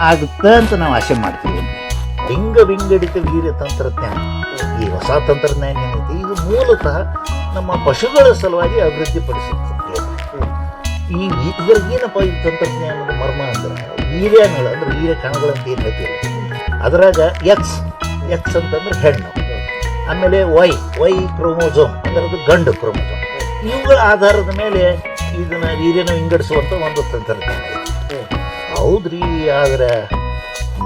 ಆಗುತ್ತೆ ಅಂತ ನಾವು ಆಸೆ ಮಾಡ್ತೀವಿ. ಲಿಂಗ ವಿಂಗಡಿತ ವೀರ್ಯ ತಂತ್ರಜ್ಞಾನ, ಈ ಹೊಸ ತಂತ್ರಜ್ಞಾನ ಏನೈತಿ ಇದು ಮೂಲತಃ ನಮ್ಮ ಪಶುಗಳ ಸಲುವಾಗಿ ಅಭಿವೃದ್ಧಿಪಡಿಸುತ್ತೆ. ಇದ್ರಾಗೇನಪ್ಪ ಈ ತಂತ್ರಜ್ಞಾನದ ಮರ್ಮ ಅಂದ್ರೆ ವೀರ್ಯಗಳು ಅಂದ್ರೆ ವೀರ್ಯ ಕಣಗಳಂತ ಏನು ಹೇಳ್ತೀವಿ ಅದರಾಗ ಎಕ್ಸ್ ಅಂತಂದ್ರೆ ಹೆಣ್ಣು, ಆಮೇಲೆ ವೈ ಕ್ರೋಮೋಸೋಮ್ ಅಂದ್ರೆ ಅದು ಗಂಡು ಕ್ರೋಮೋಸೋಮ್. ಇವುಗಳ ಆಧಾರದ ಮೇಲೆ ಇದನ್ನ ವೀರ್ಯನ ವಿಂಗಡಿಸುವಂಥ ಒಂದು ತಂತ್ರಜ್ಞಾನ ಇದೆ. ಹೌದ್ರಿ, ಆದ್ರೆ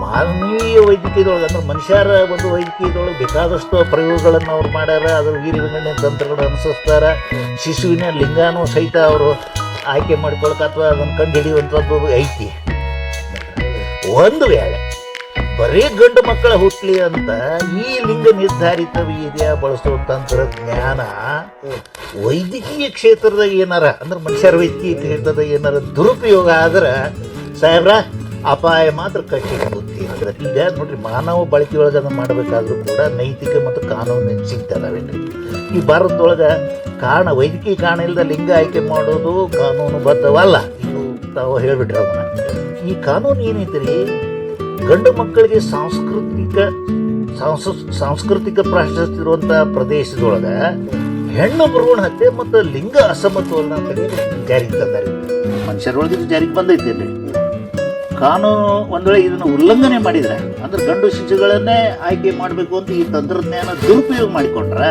ಮಾನವೀಯ ವೈದ್ಯಕೀಯದೊಳಗೆ ಅಂದ್ರೆ ಮನುಷ್ಯರ ಒಂದು ವೈದ್ಯಕೀಯದೊಳಗೆ ಬೇಕಾದಷ್ಟು ಪ್ರಯೋಗಗಳನ್ನು ಅವ್ರು ಮಾಡ್ಯಾರ. ಅದ್ರ ವೀರ್ಯ ವಿಂಗಡಣೆ ತಂತ್ರಗಳು ಅನುಸರಿಸ್ತಾರ. ಶಿಶುವಿನ ಲಿಂಗಾನೂ ಸಹಿತ ಅವರು ಆಯ್ಕೆ ಮಾಡ್ಕೊಳಕ್ಕೆ ಅಥವಾ ಅದನ್ನು ಕಂಡು ಹಿಡಿಯುವಂಥದ್ದು ಐತಿ. ಒಂದು ವೇಳೆ ಬರೀ ಗಂಡು ಮಕ್ಕಳ ಹುಟ್ಲಿ ಅಂತ ಈ ಲಿಂಗ ನಿರ್ಧಾರಿತ ವೀರ್ಯ ಬಳಸೋ ತಂತ್ರಜ್ಞಾನ ವೈದ್ಯಕೀಯ ಕ್ಷೇತ್ರದಾಗ ಏನಾರ ಅಂದ್ರೆ ಮನುಷ್ಯರ ವೈದ್ಯಕೀಯ ಕ್ಷೇತ್ರದ ಏನಾರ ದುರುಪಯೋಗ ಆದ್ರೆ ಸಾಹೇಬ್ರ ಅಪಾಯ ಮಾತ್ರ ಕಟ್ಟಿಗೆ ಬುದ್ಧಿ ಅಂದ್ರೆ. ಈಗ ನೋಡ್ರಿ, ಮಾನವ ಬಳಕೆ ಒಳಗೆ ಅದನ್ನು ಮಾಡಬೇಕಾದ್ರೂ ಕೂಡ ನೈತಿಕ ಮತ್ತು ಕಾನೂನಿನ ಚಿಂತೆ ಅದಾವೇನ್ರಿ. ಈ ಭಾರತದೊಳಗೆ ವೈದ್ಯಕೀಯ ಕಾರಣ ಇಲ್ಲದ ಲಿಂಗ ಆಯ್ಕೆ ಮಾಡೋದು ಕಾನೂನು ಬದ್ಧವಲ್ಲ. ಇದು ತಾವು ಹೇಳ್ಬಿಟ್ರೆ ಅದನ್ನ. ಈ ಕಾನೂನು ಏನೈತ್ರಿ, ಗಂಡು ಮಕ್ಕಳಿಗೆ ಸಾಂಸ್ಕೃತಿಕ ಪ್ರಾಶಸ್ತ್ಯ ಇರುವಂಥ ಪ್ರದೇಶದೊಳಗೆ ಹೆಣ್ಣು ಭ್ರೂಣ ಹತ್ಯೆ ಮತ್ತು ಲಿಂಗ ಅಸಮತೋಲನ ಅಂತೇಳಿ ಜಾರಿಗೆ ತಂದಾರೆ. ಮನುಷ್ಯರೊಳಗೆ ಇದು ಜಾರಿಗೆ ಬಂದೈತೇನ್ರಿ. ಕಾನೂನು ಒಂದ್ ವೇಳೆ ಇದನ್ನು ಉಲ್ಲಂಘನೆ ಮಾಡಿದ್ರೆ ಅಂದ್ರೆ ಗಂಡು ಶಿಶುಗಳನ್ನೇ ಆಯ್ಕೆ ಮಾಡಬೇಕು ಅಂತ ಈ ತಂತ್ರಜ್ಞಾನ ದುರುಪಯೋಗ ಮಾಡಿಕೊಂಡ್ರೆ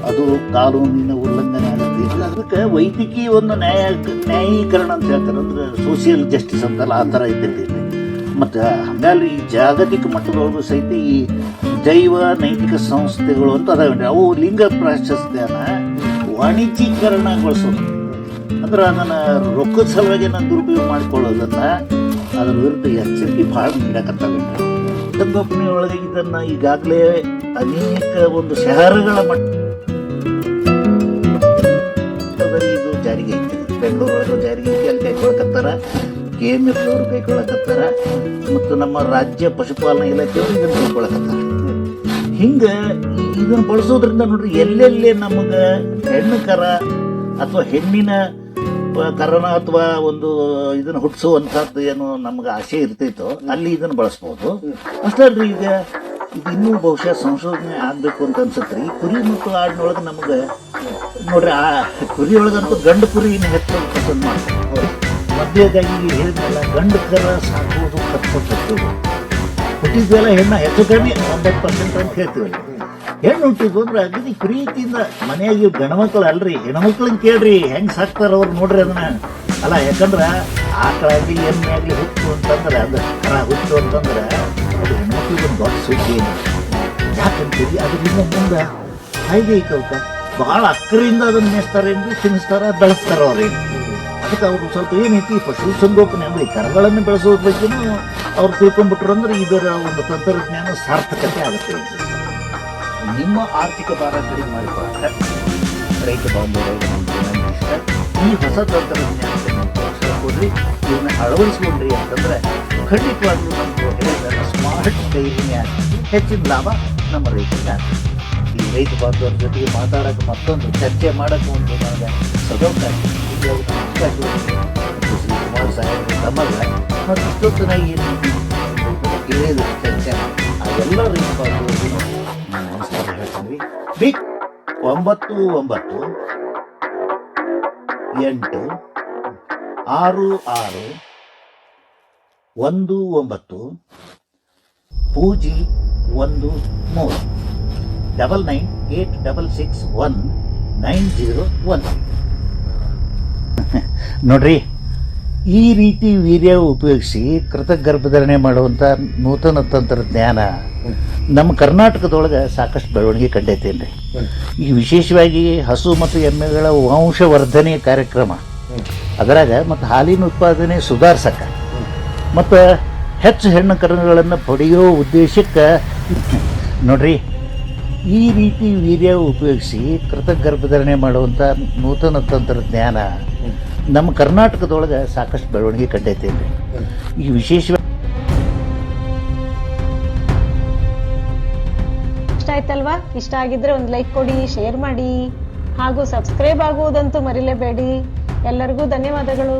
ಅದು ಕಾನೂನಿನ ಉಲ್ಲಂಘನೆ ಆಗುತ್ತೆ. ಅದಕ್ಕೆ ವೈದ್ಯಕೀಯ ಒಂದು ನ್ಯಾಯೀಕರಣ ಅಂತ ಹೇಳ್ತಾರೆ, ಅಂದ್ರೆ ಸೋಷಿಯಲ್ ಜಸ್ಟಿಸ್ ಅಂತಲ್ಲ, ಆ ಥರ ಇದ್ದಿರ್ತೀವಿ. ಮತ್ತು ಹಾಗಾಗಿ ಈ ಜಾಗತಿಕ ಮಟ್ಟದೊಳಗೂ ಸಹಿತ ಈ ಜೈವ ನೈತಿಕ ಸಂಸ್ಥೆಗಳು ಅಂತ ಅದಾವೇನ್ರಿ, ಅವು ಲಿಂಗ ಪ್ರಾಶಸ್ತ್ಯನ ವಾಣಿಜ್ಯೀಕರಣಗೊಳಿಸೋದು ಅಂದ್ರೆ ಅದನ್ನು ರೊಕ್ಕದ ಸಲುವಾಗಿ ನಾನು ದುರುಪಯೋಗ ಮಾಡಿಕೊಳ್ಳೋದನ್ನ ಅದ್ರ ವಿರುದ್ಧ ಎಚ್ಚರಿಕೆ ಭಾಳ ನೀಡಕತ್ತಾವೇನ್ರಿ. ಸಂಗೋಪನೆ ಒಳಗೆ ಇದನ್ನು ಈಗಾಗಲೇ ಅನೇಕ ಒಂದು ಶಹರಗಳ ಮಟ್ಟದಲ್ಲಿ ಇದು ಜಾರಿಗೆ ಐತಿ. ಬೆಂಗಳೂರೊಳಗೆ ಜಾರಿಗೆ ಐತಿ, ಅಲ್ಲಿ ಕೈಗೊಳ್ಳಕತ್ತಾರ. KMF ಅವರು ಕೈಗೊಳ್ಳಕತ್ತಾರ ಮತ್ತು ನಮ್ಮ ರಾಜ್ಯ ಪಶುಪಾಲನಾ ಇಲಾಖೆಯವರು ಇದನ್ನು ಕೈಗೊಳ್ಳಕತ್ತಾರ. ಹಿಂಗೆ ಇದನ್ನು ಬಳಸೋದ್ರಿಂದ ನೋಡ್ರಿ, ಎಲ್ಲೆಲ್ಲಿ ನಮಗೆ ಹೆಣ್ಣು ಕರ ಅಥವಾ ಹೆಣ್ಣಿನ ಕರನ ಅಥವಾ ಒಂದು ಇದನ್ನು ಹುಟ್ಟಿಸುವಂಥದ್ದು ಏನು ನಮ್ಗೆ ಆಸೆ ಇರ್ತೈತೋ ಅಲ್ಲಿ ಇದನ್ನು ಬಳಸ್ಬೋದು. ಅಷ್ಟೇ ಅಲ್ರಿ, ಈಗ ಇದು ಇನ್ನೂ ಬಹುಶಃ ಸಂಶೋಧನೆ ಆಗಬೇಕು ಅಂತ ಅನ್ಸುತ್ತೆ. ಈ ಕುರಿ ಮತ್ತು ಆಡಿನೊಳಗೆ ನಮಗೆ ನೋಡ್ರಿ, ಆ ಕುರಿಯೊಳಗಂತೂ ಗಂಡು ಕುರಿನ ಹೆಚ್ಚು ಪಸಂದ್ ಮಾಡ್ತಾರೆ. ಮಧ್ಯದಾಗಿ ಹೇಳಿದ್ನಲ್ಲ, ಗಂಡು ಕರ ಸಾಕುವುದು ಕಷ್ಟಪಟ್ಟು ಹುಟ್ಟಿದ್ವೆಲ್ಲ ಹೆಣ್ಣು ಹೆಚ್ಚು ಕಡಿಮೆ 90% ಅಂತ ಹೇಳ್ತೀವಲ್ಲ. ಹೆಣ್ಣು ಹುಟ್ಟಿದ್ವು ಅಂದ್ರೆ ಅಗದಿ ಪ್ರೀತಿಯಿಂದ ಮನೆಯಾಗಿ ಗಂಡ್ಮಕ್ಳು ಅಲ್ರಿ, ಹೆಣ್ಮಕ್ಳನ್ನ ಕೇಳ್ರಿ ಹೆಂಗೆ ಸಾಕ್ತಾರ ಅವ್ರು ನೋಡ್ರಿ ಅದನ್ನ. ಅಲ್ಲ, ಯಾಕಂದ್ರೆ ಆಕಳಾಗಲಿ ಎಮ್ಮೆ ಆಗಲಿ ಹುಟ್ಟು ಅಂತಂದ್ರೆ ಅದು ಕರ ಹುಟ್ಟು ಅಂತಂದ್ರೆ ಅದು ಹೆಣ್ಮಕ್ಳಿಗೆ ಒಂದು ದೊಡ್ಡ ಸುದ್ದಿ ಏನು. ಯಾಕಂತೀರಿ, ಅದರಿಂದ ಮುಂದೆ ಹಾಗೆ ಐತಲ್ಕ ಭಾಳ ಅಕ್ಕರಿಂದ ಅದನ್ನ ಮೇಯಿಸ್ತಾರೆ, ತಿನ್ನಿಸ್ತಾರ, ಬೆಳೆಸ್ತಾರ ಅವ್ರೇನು. ಅದಕ್ಕೆ ಅವರು ಸ್ವಲ್ಪ ಏನೈತಿ ಪಶು ಸಂಗೋಪನೆ ಅಂದ್ರೆ ಈ ಕರಗಳನ್ನು ಬೆಳೆಸೋದ್ರ ಬಗ್ಗೆನೂ ಅವ್ರು ತಿಳ್ಕೊಂಡ್ಬಿಟ್ರು ಅಂದ್ರೆ ಇದರ ಒಂದು ತಂತ್ರಜ್ಞಾನ ಸಾರ್ಥಕತೆ ಆಗುತ್ತೆ. ನಿಮ್ಮ ಆರ್ಥಿಕ ಭಾರ ಕಡಿಮೆ ಮಾಡಿಕೊಳ್ಳಕ್ಕೆ ರೈತ ಬಾಂಧವರಿಗೆ ಇಷ್ಟ ಈ ಹೊಸ ತಂತ್ರಜ್ಞಾನಕ್ಕೆ ಕೊಡ್ರಿ, ಇವನ್ನ ಅಳವಡಿಸ್ಕೊಂಡ್ರಿ ಅಂತಂದ್ರೆ ಖಂಡಿತವಾಗ್ಲೂ ನಮ್ಗೆ ಹೇಳಿದ ಸ್ಮಾರ್ಟ್ ಡೈರಿನೇ ಆಗ್ತದೆ, ಹೆಚ್ಚಿನ ಲಾಭ ನಮ್ಮ ರೈತರಿಗೆ ಆಗ್ತದೆ. ಈ ರೈತ ಬಾಂಧವರ ಜೊತೆಗೆ ಮಾತಾಡೋಕೆ ಮತ್ತೊಂದು ಚರ್ಚೆ ಮಾಡೋಕೆ ಒಂದು ನನಗೆ ಸದೌಕಾಶ ಶ್ರೀ ಕುಮಾರ್ ಸಾಹೇಬ್ರ ತಮ್ಮಲ್ಲ ಮತ್ತು ಇಷ್ಟೊತ್ತು ಏನು ಹೇಳಿದ ಚರ್ಚೆ ಅದೆಲ್ಲ ರೈತ ಬಾಂಧವರಿಗೆ ನಾನು ನಮಸ್ಕಾರ ಹೇಳ್ತೀನಿ. 9986619013 9986619013 ನೋಡ್ರಿ, ಈ ರೀತಿ ವೀರ್ಯ ಉಪಯೋಗಿಸಿ ಕೃತಕ ಗರ್ಭಧಾರಣೆ ಮಾಡುವಂಥ ನೂತನ ತಂತ್ರಜ್ಞಾನ ನಮ್ಮ ಕರ್ನಾಟಕದೊಳಗೆ ಸಾಕಷ್ಟು ಬೆಳವಣಿಗೆ ಕಂಡೈತೇನ್ರಿ. ಈಗ ವಿಶೇಷವಾಗಿ ಹಸು ಮತ್ತು ಎಮ್ಮೆಗಳ ವಂಶವರ್ಧನೆ ಕಾರ್ಯಕ್ರಮ ಅದರಾಗ ಮತ್ತು ಹಾಲಿನ ಉತ್ಪಾದನೆ ಸುಧಾರಿಸಕ್ಕೆ ಮತ್ತು ಹೆಚ್ಚು ಹೆಣ್ಣು ಕರುಗಳನ್ನು ಪಡೆಯೋ ಉದ್ದೇಶಕ್ಕೆ ನೋಡ್ರಿ, ಈ ರೀತಿ ವೀರ್ಯ ಉಪಯೋಗಿಸಿ ಕೃತಕ ಗರ್ಭಧಾರಣೆ ಮಾಡುವಂಥ ನೂತನ ತಂತ್ರಜ್ಞಾನ ನಮ್ಮ ಕರ್ನಾಟಕದೊಳಗೆ ಸಾಕಷ್ಟು ಬೆಳವಣಿಗೆ ಕಂಡೈತೇನ್ರಿ. ಈಗ ವಿಶೇಷವಾಗಿ ಇಷ್ಟ ಆಯ್ತಲ್ವಾ? ಇಷ್ಟ ಆಗಿದ್ರೆ ಒಂದು ಲೈಕ್ ಕೊಡಿ, ಶೇರ್ ಮಾಡಿ ಹಾಗೂ ಸಬ್ಸ್ಕ್ರೈಬ್ ಆಗುವುದಂತೂ ಮರಿಲೇಬೇಡಿ. ಎಲ್ಲರಿಗೂ ಧನ್ಯವಾದಗಳು.